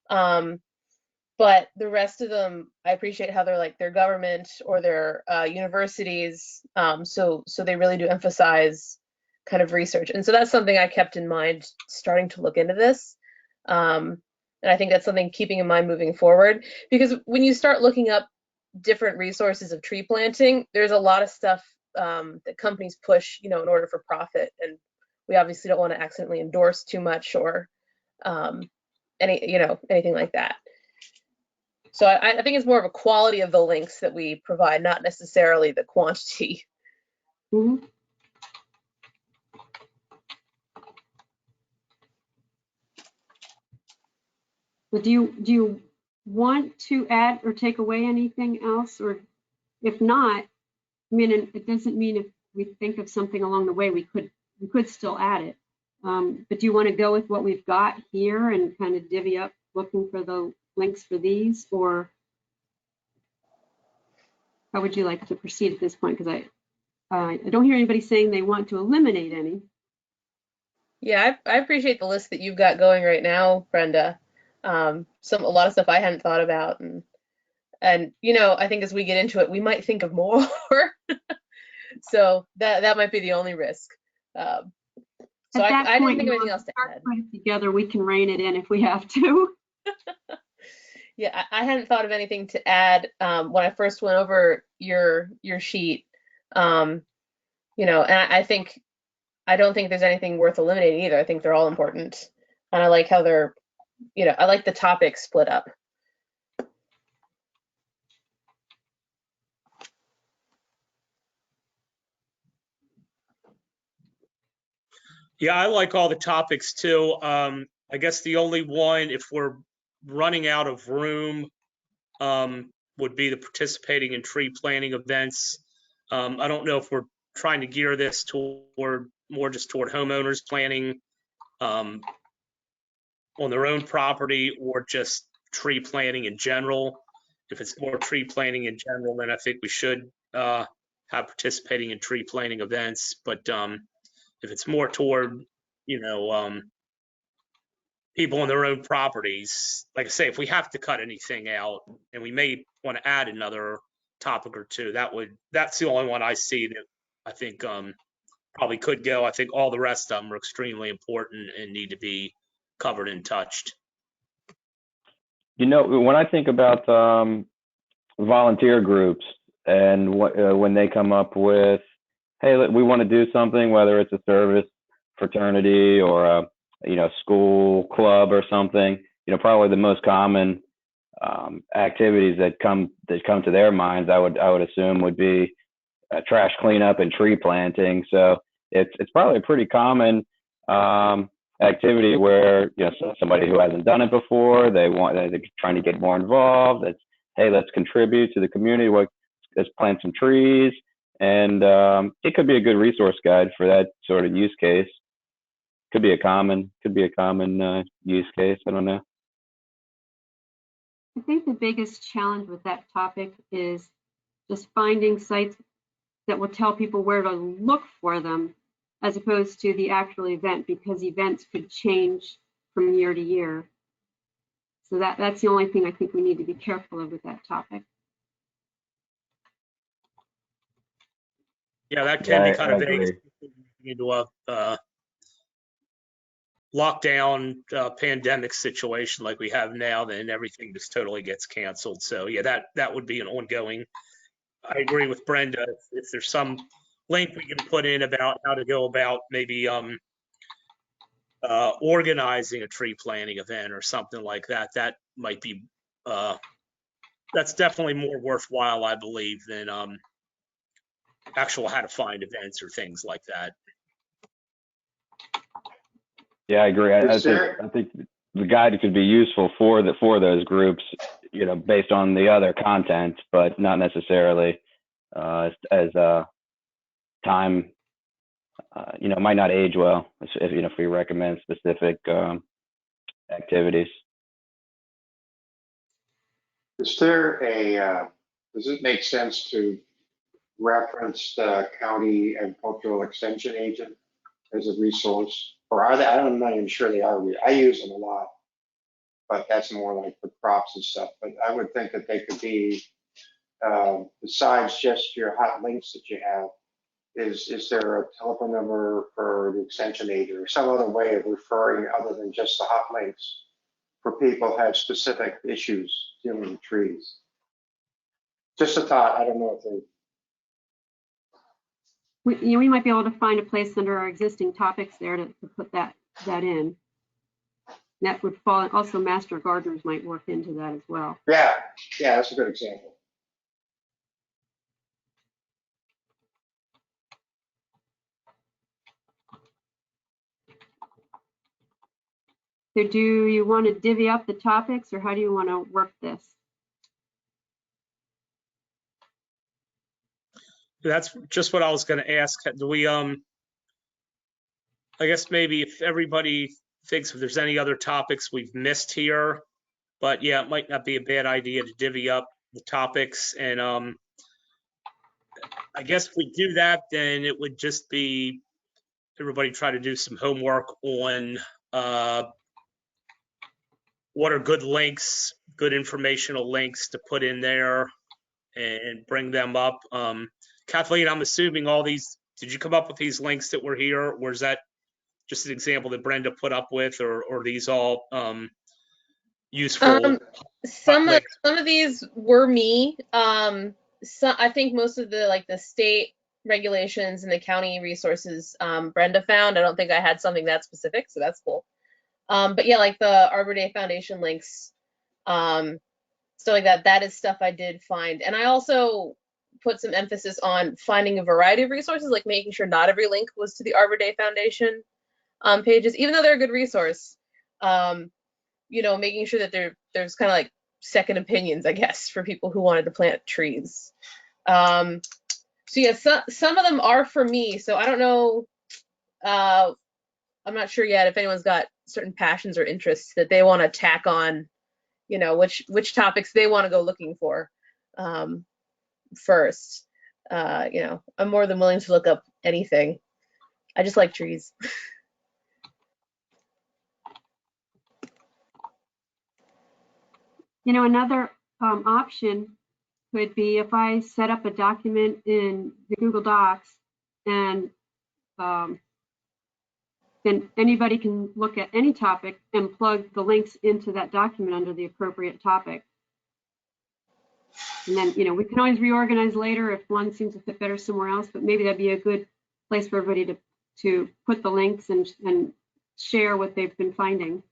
But the rest of them, I appreciate how they're government or they're universities. So they really do emphasize kind of research. And so that's something I kept in mind starting to look into this. And I think that's something keeping in mind moving forward, because when you start looking up different resources of tree planting, there's a lot of stuff that companies push, in order for profit. And we obviously don't want to accidentally endorse too much or anything like that. So I think it's more of a quality of the links that we provide, not necessarily the quantity.
Mm-hmm. But do you want to add or take away anything else? Or if not, it doesn't mean if we think of something along the way, we could still add it. But do you want to go with what we've got here and kind of divvy up looking for the links for these, or how would you like to proceed at this point? Because I don't hear anybody saying they want to eliminate any.
Yeah, I appreciate the list that you've got going right now, Brenda. A lot of stuff I hadn't thought about, and I think as we get into it, we might think of more. So that might be the only risk. So I didn't think of anything else to add.
Put it together, we can rein it in if we have to.
Yeah, I hadn't thought of anything to add when I first went over your sheet. And I don't think there's anything worth eliminating either. I think they're all important, and I like how they're, I like the topics split up.
Yeah, I like all the topics too. I guess the only one, if we're running out of room, would be the participating in tree planting events. I don't know if we're trying to gear this toward more just toward homeowners planting on their own property or just tree planting in general. If it's more tree planting in general, then I think we should have participating in tree planting events. But if it's more toward, people on their own properties, like I say, if we have to cut anything out, and we may want to add another topic or two, that's the only one I see that I think probably could go. I think all the rest of them are extremely important and need to be covered and touched.
When I think about volunteer groups and when they come up with, hey, we want to do something, whether it's a service fraternity or a school club or something, probably the most common activities that come to their minds, I would assume would be trash cleanup and tree planting. So it's probably a pretty common activity where somebody who hasn't done it before, they're trying to get more involved. It's, hey, let's contribute to the community. Let's plant some trees, and it could be a good resource guide for that sort of use case. Could be a common use case. I don't know.
I think the biggest challenge with that topic is just finding sites that will tell people where to look for them, as opposed to the actual event, because events could change from year to year. So that's the only thing I think we need to be careful of with that topic.
Yeah, that can be kind of vague into a lockdown pandemic situation like we have now, then everything just totally gets canceled. So yeah, that would be an ongoing. I agree with Brenda. If there's some link we can put in about how to go about maybe organizing a tree planting event or something like that, that might be that's definitely more worthwhile, I believe, than actual how to find events or things like that.
Yeah, I agree. I think the guide could be useful for those groups, based on the other content, but not necessarily as time, might not age well if we recommend specific activities.
Does it make sense to reference the county agricultural extension agent as a resource? Or are they? I'm not even sure they are. I use them a lot, but that's more like for crops and stuff. But I would think that they could be, besides just your hot links that you have, is there a telephone number for the extension agent or some other way of referring other than just the hot links for people who have specific issues dealing with trees? Just a thought. I don't know if they.
We might be able to find a place under our existing topics there to put that in. That would fall. Also, master gardeners might work into that as well.
Yeah, that's a good example.
So do you want to divvy up the topics, or how do you want to work this?
That's just what I was going to ask. Do we, I guess maybe if everybody thinks if there's any other topics we've missed here, but yeah, it might not be a bad idea to divvy up the topics. And I guess if we do that, then it would just be everybody try to do some homework on what are good links, good informational links to put in there and bring them up. Kathleen, I'm assuming all these, did you come up with these links that were here, or is that just an example that Brenda put up with, or are these all useful?
Some of these were me. So I think most of the state regulations and the county resources Brenda found. I don't think I had something that specific, so that's cool. But yeah, like the Arbor Day Foundation links, stuff like that. That is stuff I did find, and I also put some emphasis on finding a variety of resources, like making sure not every link was to the Arbor Day Foundation. pages, even though they're a good resource. You know, making sure that there's kind of like second opinions, I guess, for people who wanted to plant trees. So yeah, some of them are for me. So I don't know. I'm not sure yet if anyone's got certain passions or interests that they want to tack on, you know, which topics they want to go looking for first. You know, I'm more than willing to look up anything. I just like trees.
You know, another option could be if I set up a document in the Google Docs and then anybody can look at any topic and plug the links into that document under the appropriate topic. And then, you know, we can always reorganize later if one seems to fit better somewhere else, but maybe that'd be a good place for everybody to put the links and share what they've been finding.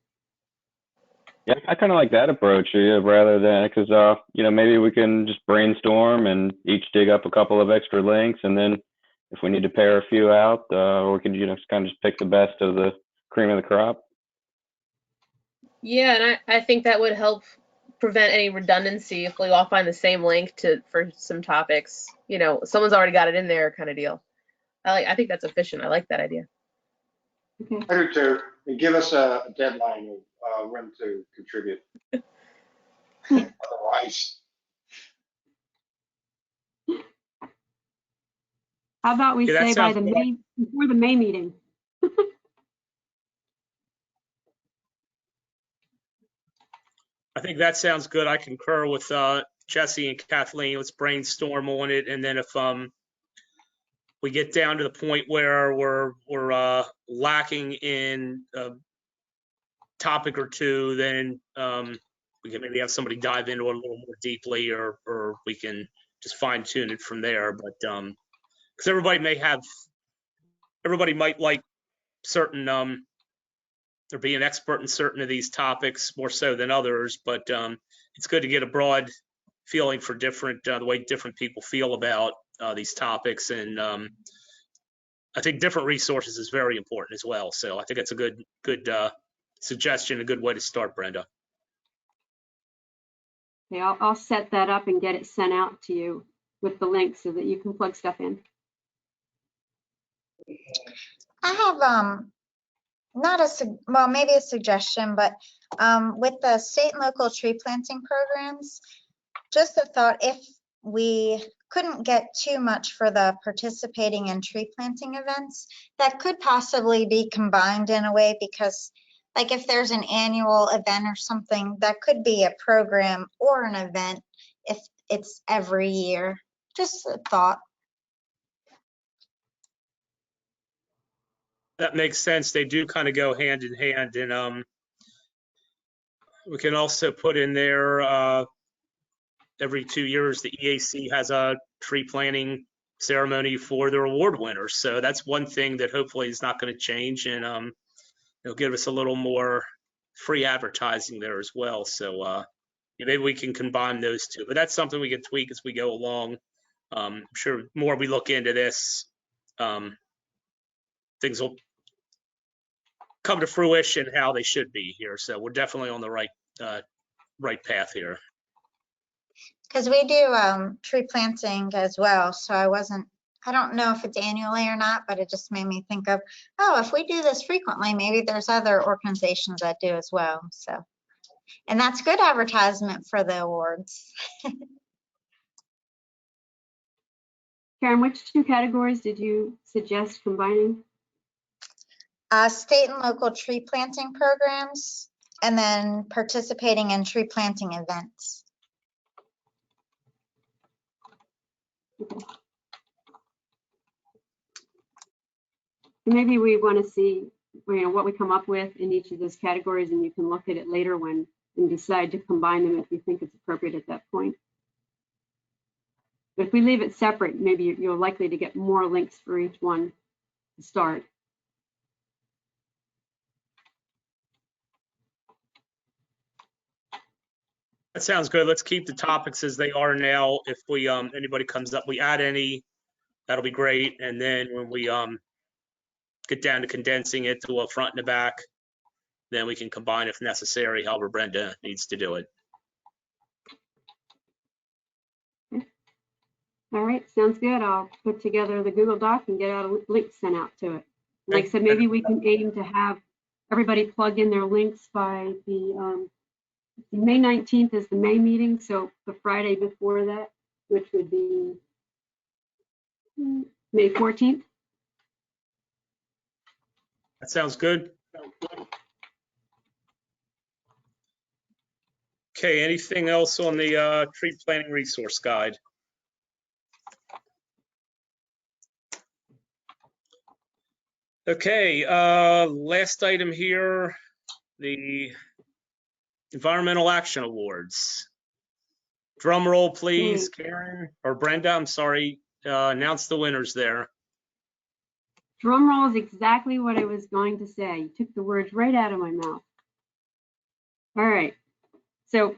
Yeah, I kind of like that approach, rather than, because you know, maybe we can just brainstorm and each dig up a couple of extra links, and then if we need to pair a few out, or we can, you know, kind of just pick the best of the cream of the crop.
Yeah, and I think that would help prevent any redundancy if we all find the same link for some topics. You know, someone's already got it in there, kind of deal. I think that's efficient. I like that idea.
Okay.
I do too. And give us a deadline of when to contribute. Otherwise,
How about we
Yeah, that
say by
sounds
the
good.
before the May meeting?
I think that sounds good. I concur with Jesse and Kathleen. Let's brainstorm on it, and then if we get down to the point where we're lacking in a topic or two, then we can maybe have somebody dive into it a little more deeply, or we can just fine tune it from there. But because everybody might like certain or be an expert in certain of these topics more so than others, but it's good to get a broad feeling for different the way different people feel about these topics, and I think different resources is very important as well. So I think it's a good suggestion, a good way to start, Brenda.
Okay, I'll set that up and get it sent out to you with the link so that you can plug stuff in.
I have not well, maybe a suggestion, but with the state and local tree planting programs, just a thought, if we couldn't get too much for the participating in tree planting events, that could possibly be combined in a way, because like if there's an annual event or something, that could be a program or an event if it's every year. Just a thought.
That makes sense. They do kind of go hand in hand, and we can also put in there every 2 years the EAC has a tree planting ceremony for their award winners. So that's one thing that hopefully is not going to change, and it'll give us a little more free advertising there as well. So maybe we can combine those two, but that's something we can tweak as we go along. I'm sure the more we look into this, things will come to fruition how they should be here. So we're definitely on the right path here.
Because we do tree planting as well, so I don't know if it's annually or not, but it just made me think of, oh, if we do this frequently, maybe there's other organizations that do as well. So, and that's good advertisement for the awards.
Karen, which two categories did you suggest combining?
State and local tree planting programs, and then participating in tree planting events.
Okay. Maybe we want to see, you know, what we come up with in each of those categories, and you can look at it later and decide to combine them if you think it's appropriate at that point. But if we leave it separate, maybe you're likely to get more links for each one to start.
That sounds good. Let's keep the topics as they are now. If we anybody comes up, we add any, that'll be great. And then when we get down to condensing it to a front and a back. Then we can combine if necessary, however Brenda needs to do it.
All right, sounds good. I'll put together the Google Doc and get out a link sent out to it. Like I said, maybe we can aim to have everybody plug in their links by the May 19th is the May meeting, so the Friday before that, which would be May 14th.
That sounds good. Okay, anything else on the tree planting resource guide? Okay, last item here, the Environmental Action Awards. Drum roll, please, Karen, or Brenda, I'm sorry, announce the winners there.
Drum roll is exactly what I was going to say. You took the words right out of my mouth. All right, so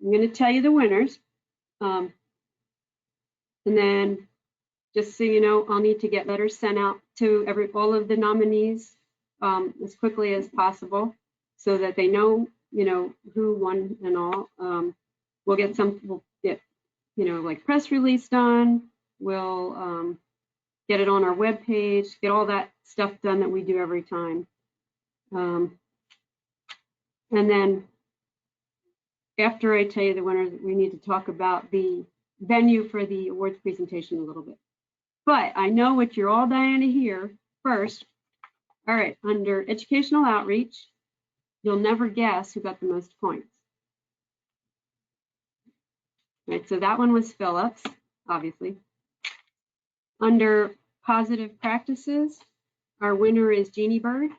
I'm going to tell you the winners. And then just so you know, I'll need to get letters sent out to all of the nominees as quickly as possible so that they know, who won and all. We'll get like press release done. We'll get it on our webpage, get all that stuff done that we do every time. And then after I tell you the winners, we need to talk about the venue for the awards presentation a little bit. But I know what you're all dying to hear first. All right, under educational outreach, you'll never guess who got the most points. Right, so that one was Phillips, obviously. Under positive practices, our winner is Jeannie Bird.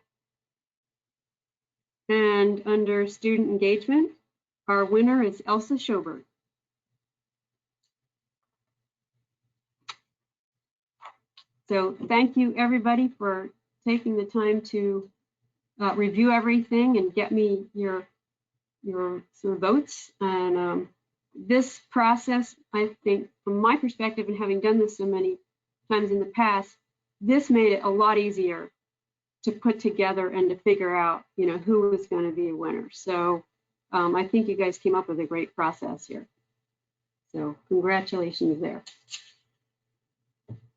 And under student engagement, our winner is Elsa Schoberg. So thank you everybody for taking the time to review everything and get me your sort of votes. And this process, I think, from my perspective, and having done this so many times in the past, this made it a lot easier to put together and to figure out, who was going to be a winner. So I think you guys came up with a great process here. So congratulations there.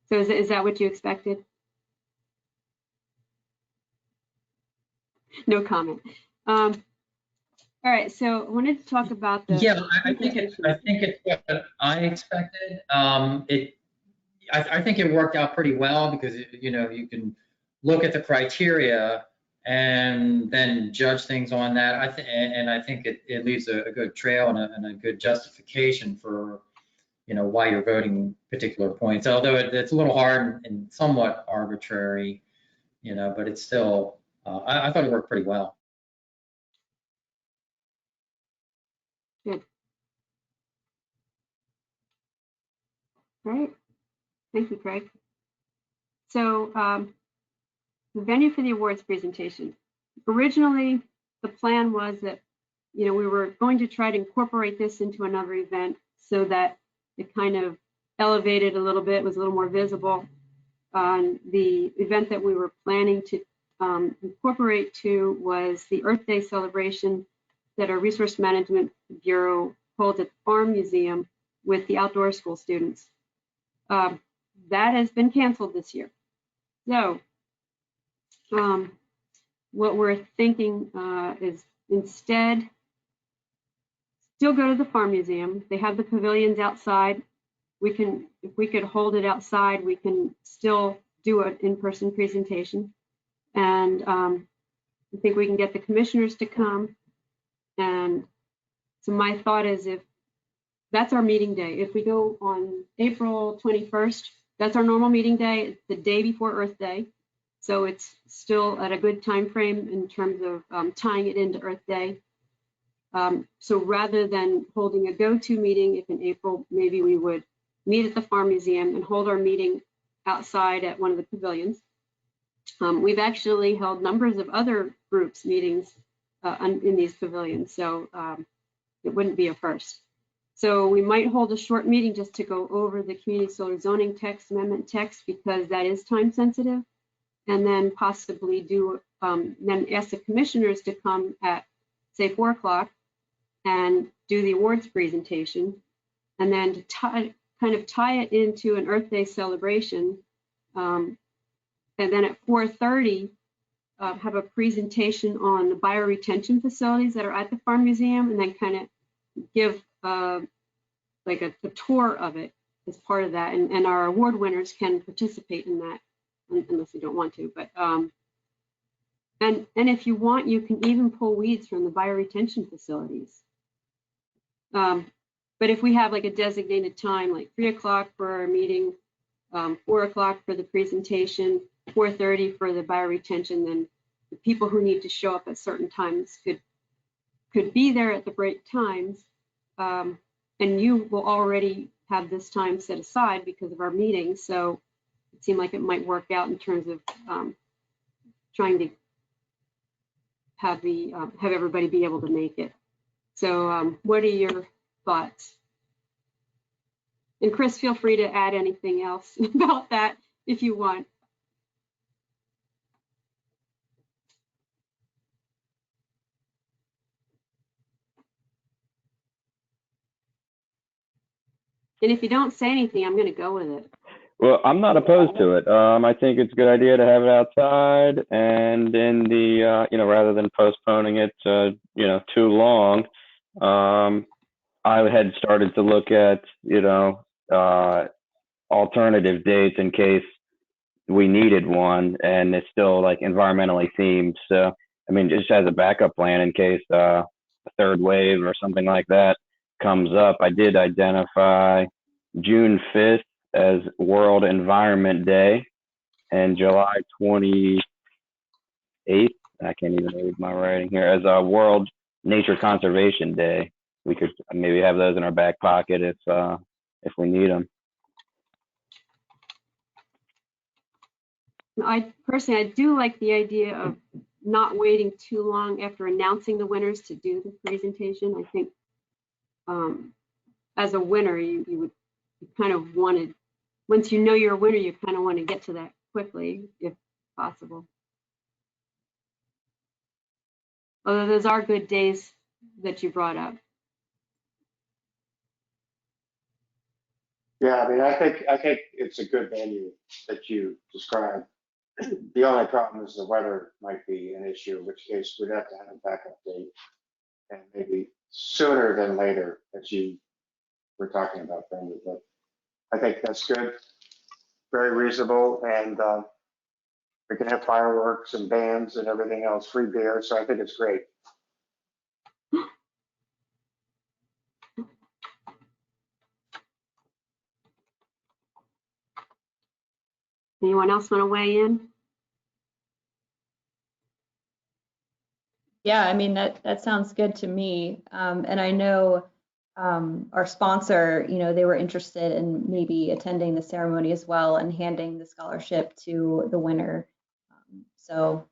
So is that what you expected? No comment. All right, so I wanted to talk about the.
Yeah, I think it's what I expected. I think it worked out pretty well because you can look at the criteria and then judge things on that. I think it leaves a good trail and a good justification for why you're voting particular points. Although it's a little hard and somewhat arbitrary, but it's still. I thought it worked pretty well.
Good. Great. Thank you, Craig. So the venue for the awards presentation. Originally, the plan was that, we were going to try to incorporate this into another event so that it kind of elevated a little bit, was a little more visible. The event that we were planning to incorporate to was the Earth Day celebration that our Resource Management Bureau holds at the Farm Museum with the outdoor school students. That has been canceled this year. So what we're thinking is instead, still go to the Farm Museum. They have the pavilions outside. If we could hold it outside, we can still do an in-person presentation. And I think we can get the commissioners to come. And so my thought is, if that's our meeting day, if we go on April 21st, that's our normal meeting day. It's the day before Earth Day. So it's still at a good time frame in terms of tying it into Earth Day. So rather than holding a go-to meeting, if in April, maybe we would meet at the Farm Museum and hold our meeting outside at one of the pavilions. We've actually held numbers of other groups meetings in these pavilions, so it wouldn't be a first. So we might hold a short meeting just to go over the community solar zoning text, amendment text, because that is time sensitive. and then possibly do, then ask the commissioners to come at, say, 4 o'clock and do the awards presentation, and then to kind of tie it into an Earth Day celebration. And then at 4:30, have a presentation on the bioretention facilities that are at the Farm Museum, and then kind of give like a tour of it as part of that. And our award winners can participate in that, unless they don't want to. But and if you want, you can even pull weeds from the bioretention facilities. But if we have like a designated time, like 3 o'clock for our meeting, 4 o'clock for the presentation, 4:30 for the bioretention, then the people who need to show up at certain times could be there at the break times. And you will already have this time set aside because of our meeting. So it seemed like it might work out in terms of trying to have everybody be able to make it. So what are your thoughts? And Chris, feel free to add anything else about that if you want. And if you don't say anything, I'm going to go with it.
Well, I'm not opposed to it. I think it's a good idea to have it outside, and in the rather than postponing it too long. I had started to look at alternative dates in case we needed one, and it's still like environmentally themed. So I mean, just as a backup plan in case a third wave or something like that comes up. I did identify June 5th as World Environment Day and July 28th, I can't even read my writing here, as a World Nature Conservation Day. We could maybe have those in our back pocket if we need them.
I personally do like the idea of not waiting too long after announcing the winners to do the presentation. I think as a winner, you kind of wanted, once you know you're a winner, you kind of want to get to that quickly if possible. Although those are good days that you brought up.
Yeah, I mean, I think it's a good venue that you described. The only problem is the weather might be an issue, in which case we'd have to have a backup date, and maybe sooner than later, as you were talking about, Brenda. But I think that's good, very reasonable, and we can have fireworks and bands and everything else, free beer. So I think it's great.
Anyone else want to weigh in?
Yeah, I mean, that sounds good to me. And I know our sponsor, they were interested in maybe attending the ceremony as well and handing the scholarship to the winner. So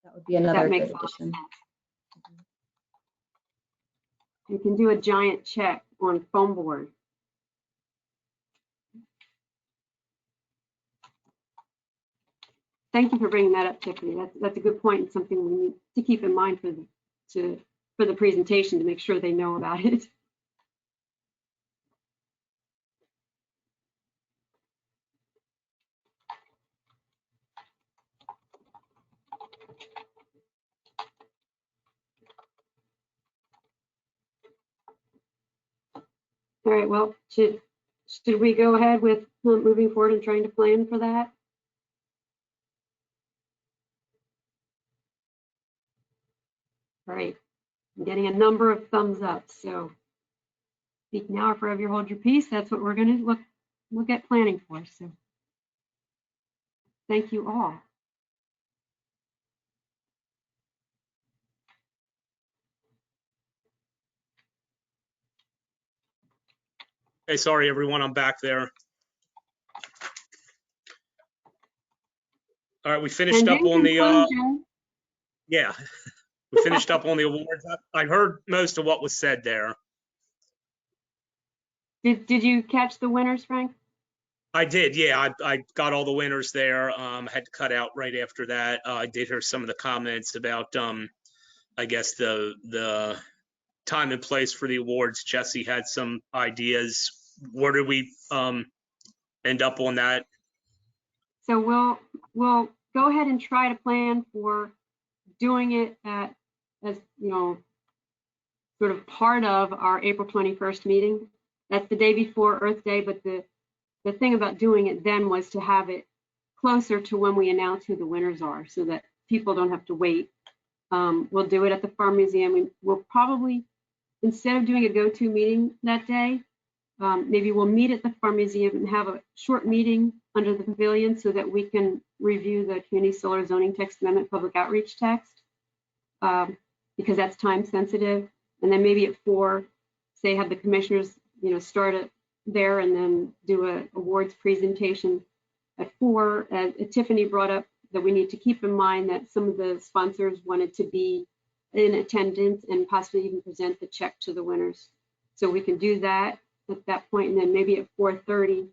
that would be another good addition.
You can do a giant check on foam board. Thank you for bringing that up, Tiffany. That's a good point and something we need to keep in mind for the presentation to make sure they know about it. All right, well, should we go ahead with moving forward and trying to plan for that? All right, I'm getting a number of thumbs up, so speak now or forever hold your peace. That's what we're going to look at planning for. So thank you all.
Hey, sorry, everyone, I'm back there. All right, we finished up on the, yeah, we finished up on the awards. I heard most of what was said there.
Did you catch the winners, Frank?
I did, yeah. I got all the winners there. Had to cut out right after that. I did hear some of the comments about, I guess the time and place for the awards. Jesse had some ideas. Where did we end up on that?
So we'll go ahead and try to plan for doing it as sort of part of our April 21st meeting. That's the day before Earth Day, but the thing about doing it then was to have it closer to when we announce who the winners are, so that people don't have to wait. We'll do it at the Farm Museum. We'll probably, instead of doing a go-to meeting that day, maybe we'll meet at the Farm Museum and have a short meeting under the pavilion so that we can review the Community Solar Zoning Text Amendment Public Outreach text, because that's time sensitive. And then maybe at 4, say, have the commissioners, start it there and then do a awards presentation at 4. Tiffany brought up that we need to keep in mind that some of the sponsors wanted to be in attendance and possibly even present the check to the winners. So we can do that at that point, and then maybe at 4:30,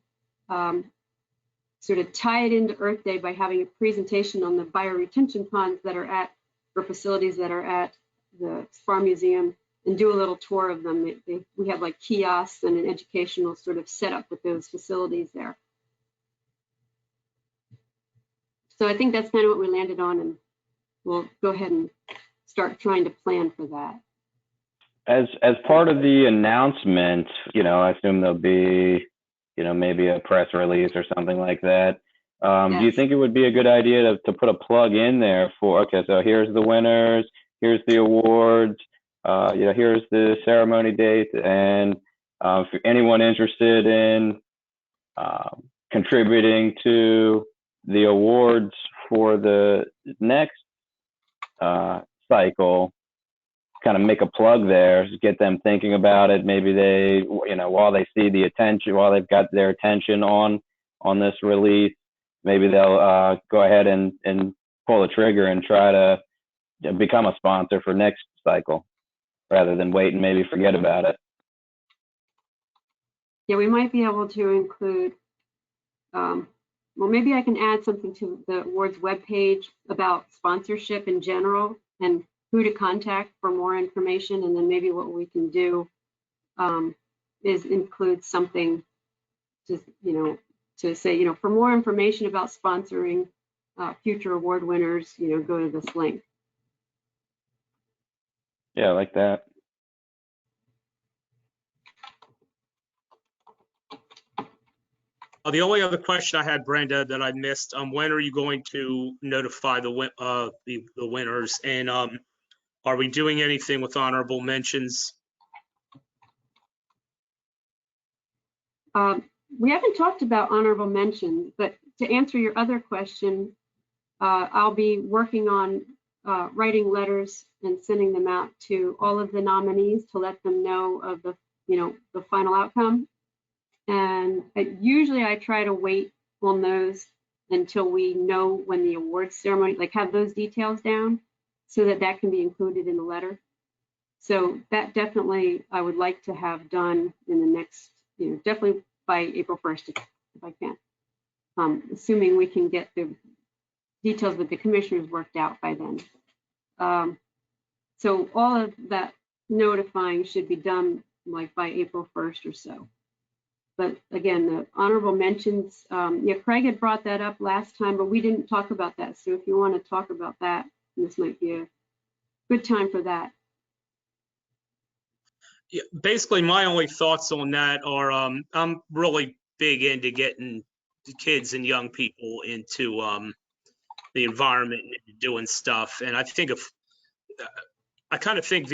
sort of tie it into Earth Day by having a presentation on the bioretention ponds that are for facilities that are at the Farm Museum, and do a little tour of them. We have like kiosks and an educational sort of setup with those facilities there. So I think that's kind of what we landed on, and we'll go ahead and start trying to plan for that.
As part of the announcement, I assume there'll be, maybe a press release or something like that. Do you think it would be a good idea to put a plug in there for, okay, so here's the winners, here's the awards, here's the ceremony date, and if anyone interested in contributing to the awards for the next cycle, kind of make a plug there, get them thinking about it. Maybe they, while they see the attention, while they've got their attention on this release, maybe they'll go ahead and pull the trigger and try to become a sponsor for next cycle, rather than wait and maybe forget about it.
Yeah, we might be able to include, well, maybe I can add something to the awards webpage about sponsorship in general and who to contact for more information. And then maybe what we can do is include something just, to say, for more information about sponsoring future award winners, go to this link.
Yeah, I like that.
The only other question I had, Brenda, that I missed, when are you going to notify the winners? And are we doing anything with honorable mentions?
We haven't talked about honorable mentions, but to answer your other question, I'll be working on writing letters and sending them out to all of the nominees to let them know of the final outcome. And usually I try to wait on those until we know when the awards ceremony, like have those details down, so that can be included in the letter. So that definitely I would like to have done in the next, definitely by April 1st, if I can, assuming we can get the details with the commissioners worked out by then. So all of that notifying should be done like by April 1st or so. But again, the honorable mentions, Craig had brought that up last time, but we didn't talk about that. So if you want to talk about that, this might be a good time for that.
Yeah, basically, my only thoughts on that are I'm really big into getting the kids and young people into the environment and doing stuff. And I think I kind of think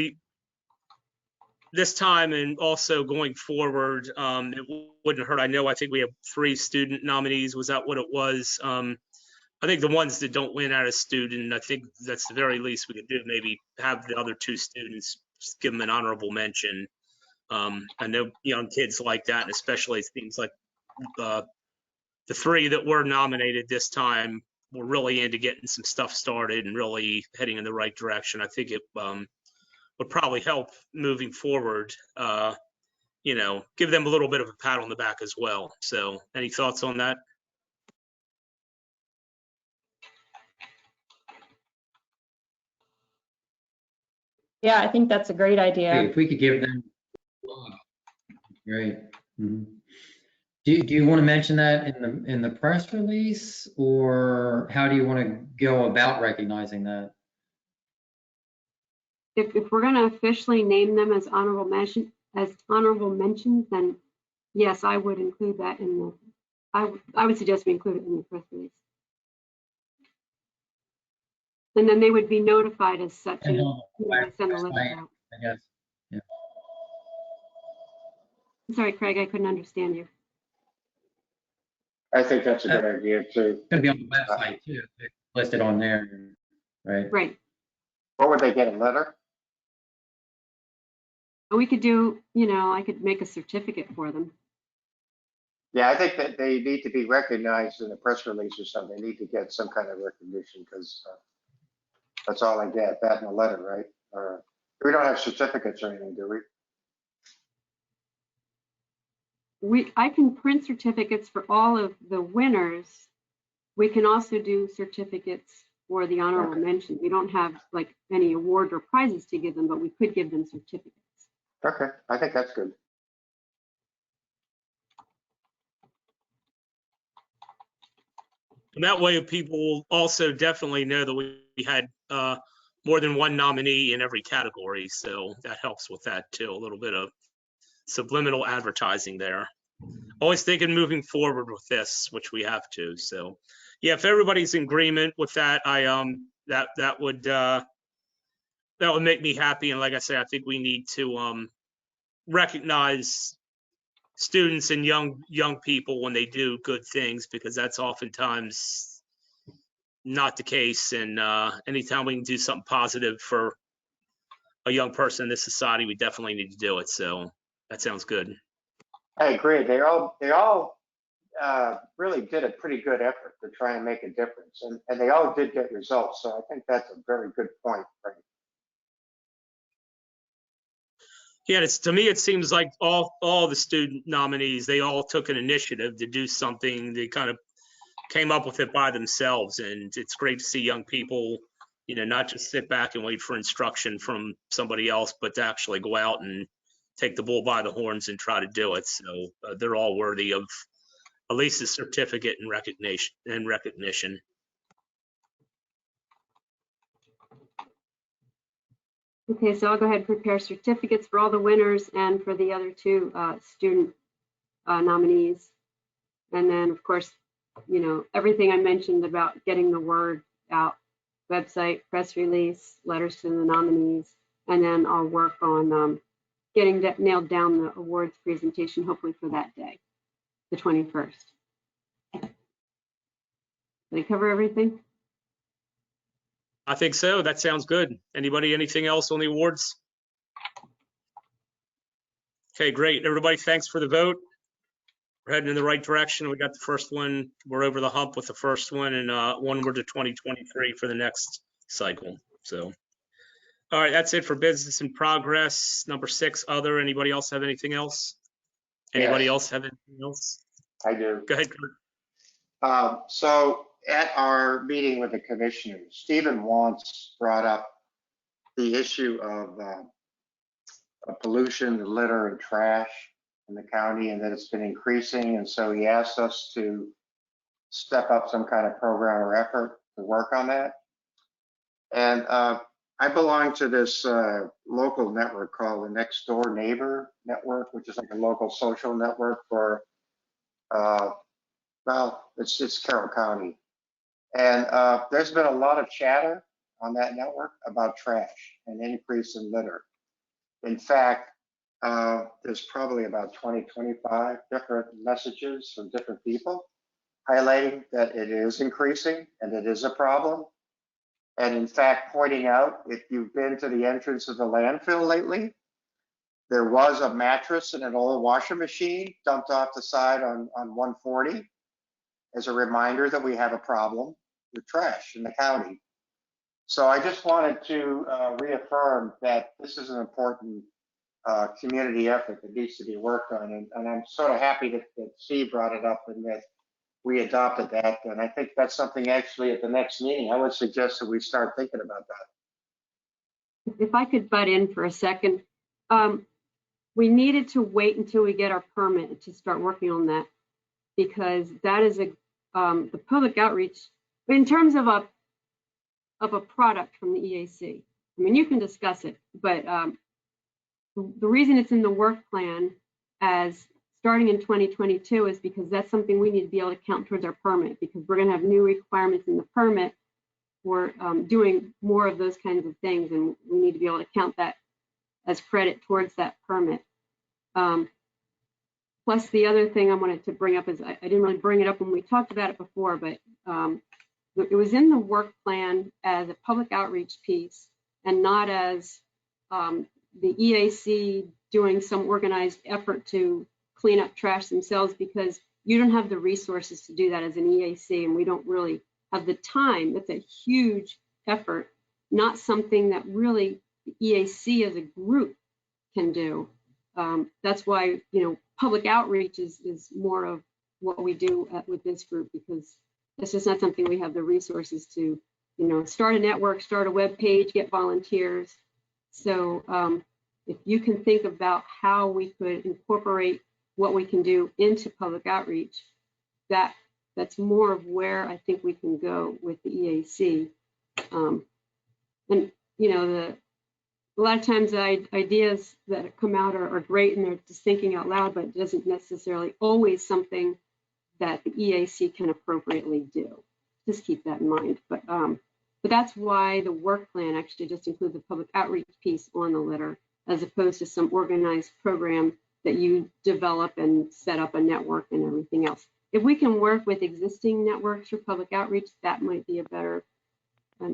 this time and also going forward, it wouldn't hurt. I think we have 3 student nominees. Was that what it was? I think the ones that don't win out of student, I think that's the very least we could do. Maybe have the other 2 students, just give them an honorable mention. I know young kids like that, and especially it seems like the 3 that were nominated this time were really into getting some stuff started and really heading in the right direction. I think it would probably help moving forward you know, give them a little bit of a pat on the back as well. So any thoughts on that?
Yeah, I think that's a great idea.
If we could give them, great. Mhm. Do you want to mention that in the press release, or how do you want to go about recognizing that?
If we're going to officially name them as honorable mentions, then yes, I would include that in the. I would suggest we include it in the press release, and then they would be notified as such. And we send the list out.
I guess. Yeah.
Sorry, Craig, I couldn't understand you.
I think that's a good idea too.
It's going to be on the website too, listed on there, right?
Right.
What would they get, a letter?
We could do, you know, I could make a certificate for them.
Yeah, I think that they need to be recognized in a press release or something. They need to get some kind of recognition because that's all I get, that and a letter, right? Or we don't have certificates or anything, do we?
I can print certificates for all of the winners. We can also do certificates for the honorable mention. We don't have like any award or prizes to give them, but we could give them certificates.
Okay, I think that's good.
And that way people will also definitely know that we had more than one nominee in every category. So that helps with that too, a little bit of subliminal advertising there. Always thinking moving forward with this, which we have to. So yeah, if everybody's in agreement with that, that would make me happy. And like I said, I think we need to recognize students and young people when they do good things, because that's oftentimes not the case. And anytime we can do something positive for a young person in this society, we definitely need to do it. So that sounds good.
I agree. They all really did a pretty good effort to try and make a difference, and they all did get results. So I think that's a very good point, Frank.
Yeah, to me, it seems like all the student nominees, they all took an initiative to do something. They kind of came up with it by themselves, and it's great to see young people, you know, not just sit back and wait for instruction from somebody else, but to actually go out and take the bull by the horns and try to do it. So they're all worthy of at least a certificate and recognition.
Okay, so I'll go ahead and prepare certificates for all the winners and for the other two student nominees. And then, of course, you know, everything I mentioned about getting the word out, website, press release, letters to the nominees, and then I'll work on getting that nailed down the awards presentation, hopefully for that day, the 21st. Did I cover everything?
I think so. That sounds good. Anybody, anything else on the awards? Okay, great. Everybody, thanks for the vote. We're heading in the right direction. We got the first one. We're over the hump with the first one, and onward to 2023 for the next cycle. So, all right, that's it for business in progress. Number 6, other. Anybody else have anything else? Anybody else have anything else?
I do.
Go ahead, Kurt.
So at our meeting with the commissioners, Stephen Wantz brought up the issue of pollution, litter, and trash in the county, and that it's been increasing. And so he asked us to step up some kind of program or effort to work on that. And I belong to this local network called the Next Door Neighbor Network, which is like a local social network for, well, it's Carroll County. And there's been a lot of chatter on that network about trash and increase in litter. In fact, there's probably about 20, 25 different messages from different people highlighting that it is increasing and it is a problem. And in fact, pointing out, if you've been to the entrance of the landfill lately, there was a mattress and an old washing machine dumped off the side on 140 as a reminder that we have a problem with trash in the county. So I just wanted to reaffirm that this is an important community effort that needs to be worked on. And I'm sort of happy that Steve brought it up and that we adopted that. And I think that's something actually at the next meeting, I would suggest that we start thinking about that.
If I could butt in for a second, we needed to wait until we get our permit to start working on that, because that is the public outreach in terms of a product from the EAC. I mean, you can discuss it, but the reason it's in the work plan as starting in 2022 is because that's something we need to be able to count towards our permit, because we're going to have new requirements in the permit for doing more of those kinds of things, and we need to be able to count that as credit towards that permit. Plus, the other thing I wanted to bring up is I didn't really bring it up when we talked about it before, but it was in the work plan as a public outreach piece and not as the EAC doing some organized effort to clean up trash themselves, because you don't have the resources to do that as an EAC, and we don't really have the time. That's a huge effort, not something that really the EAC as a group can do. That's why, public outreach is more of what we do with this group, because it's just not something we have the resources to, start a network, start a web page, get volunteers. So if you can think about how we could incorporate what we can do into public outreach, that's more of where I think we can go with the EAC. And a lot of times the ideas that come out are great and they're just thinking out loud, but it isn't necessarily always something that the EAC can appropriately do. Just keep that in mind. But that's why the work plan actually just includes the public outreach piece on the letter, as opposed to some organized program that you develop and set up a network and everything else. If we can work with existing networks for public outreach, that might be a better,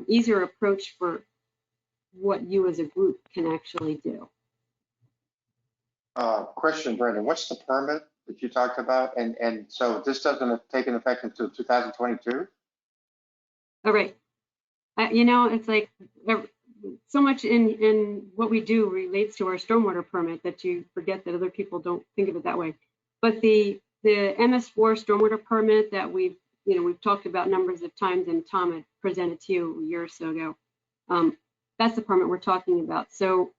easier approach for what you as a group can actually do.
Question, Brenda, what's the permit that you talked about? And so this doesn't take an effect until 2022?
All right. It's like so much in what we do relates to our stormwater permit that you forget that other people don't think of it that way. But the MS4 stormwater permit that we've talked about numbers of times, and Tom had presented to you a year or so ago. That's the permit we're talking about. So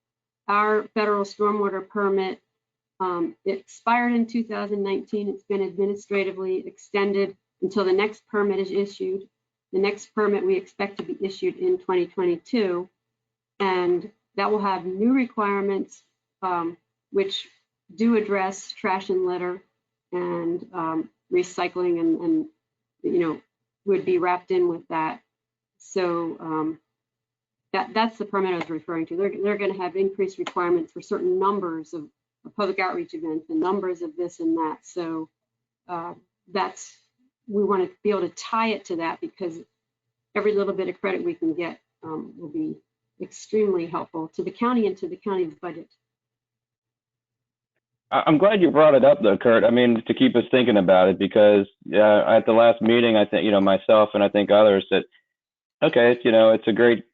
our federal stormwater permit, it expired in 2019. It's been administratively extended until the next permit is issued. The next permit we expect to be issued in 2022. And that will have new requirements, which do address trash and litter and recycling and would be wrapped in with that. So that's the permit I was referring to. They're going to have increased requirements for certain numbers of public outreach events and numbers of this and that. So we want to be able to tie it to that, because every little bit of credit we can get will be extremely helpful to the county and to the county's budget.
I'm glad you brought it up though, Kurt. I mean, to keep us thinking about it, because at the last meeting, I think, myself and I think others said, okay, it's a great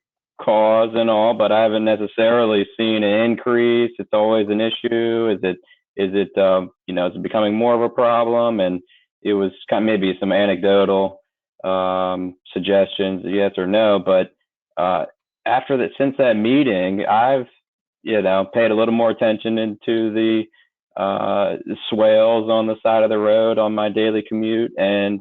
cause and all, but I haven't necessarily seen an increase. It's always an issue. Is it becoming more of a problem? And it was kind of maybe some anecdotal suggestions, yes or no. But since that meeting, I've paid a little more attention into the swales on the side of the road on my daily commute, and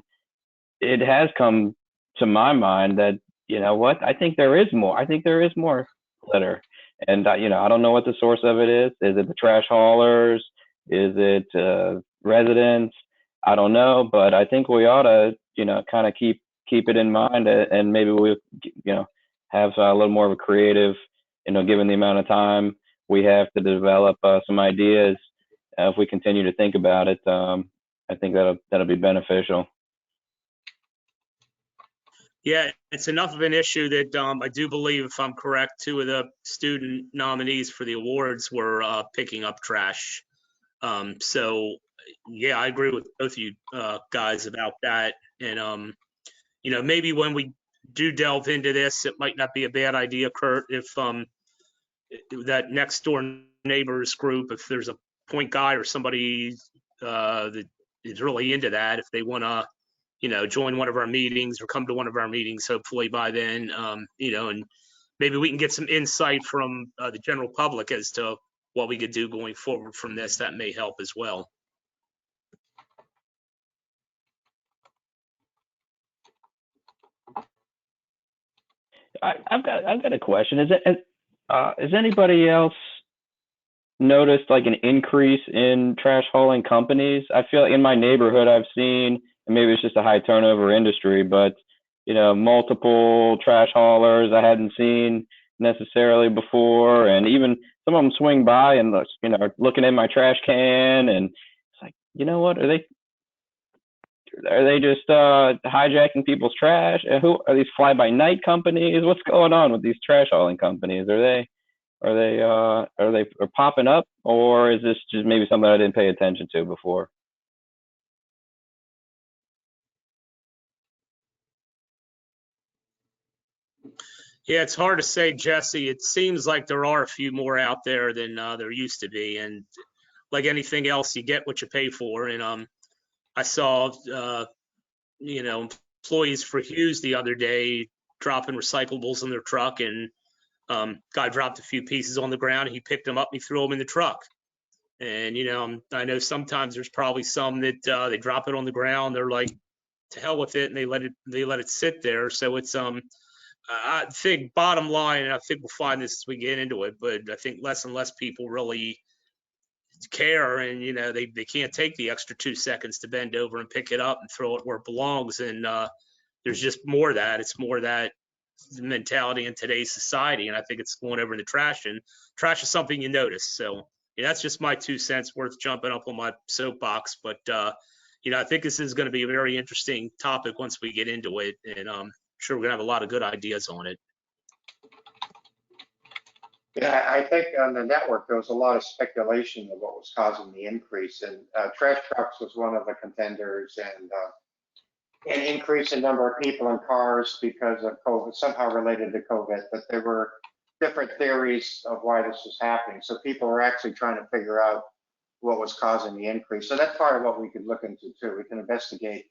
it has come to my mind that I think there is more. I think there is more litter, and I don't know what the source of it is. Is it the trash haulers? Is it residents? I don't know, but I think we ought to kind of keep it in mind, and maybe we have a little more of a creative, given the amount of time we have to develop some ideas. If we continue to think about it, I think that'll be beneficial.
Yeah, it's enough of an issue that I do believe, if I'm correct, 2 of the student nominees for the awards were picking up trash. So yeah, I agree with both of you guys about that. And maybe when we do delve into this, it might not be a bad idea, Kurt, if that next door neighbors group, if there's a point guy or somebody that is really into that, if they want to, join one of our meetings or come to one of our meetings, hopefully by then, and maybe we can get some insight from the general public as to what we could do going forward from this. That may help as well.
I've got a question. Has anybody else noticed like an increase in trash hauling companies? I feel like in my neighborhood I've seen, and maybe it's just a high turnover industry, but multiple trash haulers I hadn't seen necessarily before, and even some of them swing by and looking in my trash can, and it's like, what are they just hijacking people's trash? Who are these fly-by-night companies? What's going on with these trash hauling companies? Are they popping up, or is this just maybe something I didn't pay attention to before?
Yeah, it's hard to say, Jesse. It seems like there are a few more out there than there used to be, and like anything else, you get what you pay for. And I saw employees for Hughes the other day dropping recyclables in their truck, and guy dropped a few pieces on the ground. He picked them up and he threw them in the truck. And I know sometimes there's probably some that they drop it on the ground. They're like, to hell with it, and they let it sit there. So it's I think bottom line, and I think we'll find this as we get into it, but I think less and less people really care, and they can't take the extra 2 seconds to bend over and pick it up and throw it where it belongs. And there's just more of that. It's more that mentality in today's society, and I think it's going over in the trash, and trash is something you notice. So that's just my 2 cents worth jumping up on my soapbox. But I think this is going to be a very interesting topic once we get into it, and I'm sure we're gonna have a lot of good ideas on it.
Yeah, I think on the network, there was a lot of speculation of what was causing the increase, and trash trucks was one of the contenders, and an increase in number of people in cars because of COVID, somehow related to COVID, but there were different theories of why this was happening. So people were actually trying to figure out what was causing the increase. So that's part of what we could look into too. We can investigate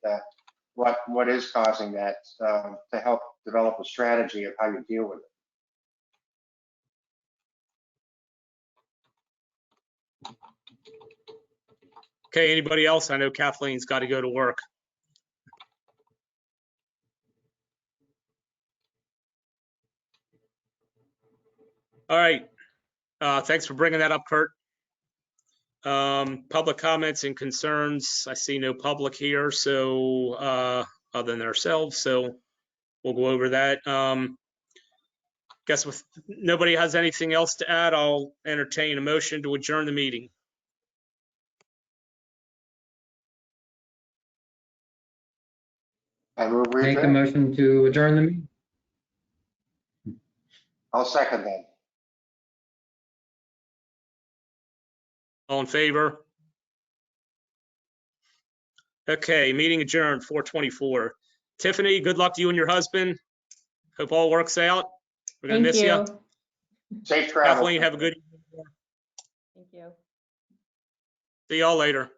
what is causing that to help develop a strategy of how you deal with it.
Okay, anybody else? I know Kathleen's got to go to work. All right. Thanks for bringing that up, Kurt. Public comments and concerns. I see no public here, so other than ourselves, so we'll go over that. Guess if nobody has anything else to add, I'll entertain a motion to adjourn the meeting.
I move we
Make a
adjourn.
motion to adjourn the meeting.
I'll second that.
All in favor? Okay, meeting adjourned, 4:24. Tiffany, good luck to you and your husband. Hope all works out. We're gonna miss you.
Safe travel.
Kathleen, have a good evening.
Thank you.
See y'all later.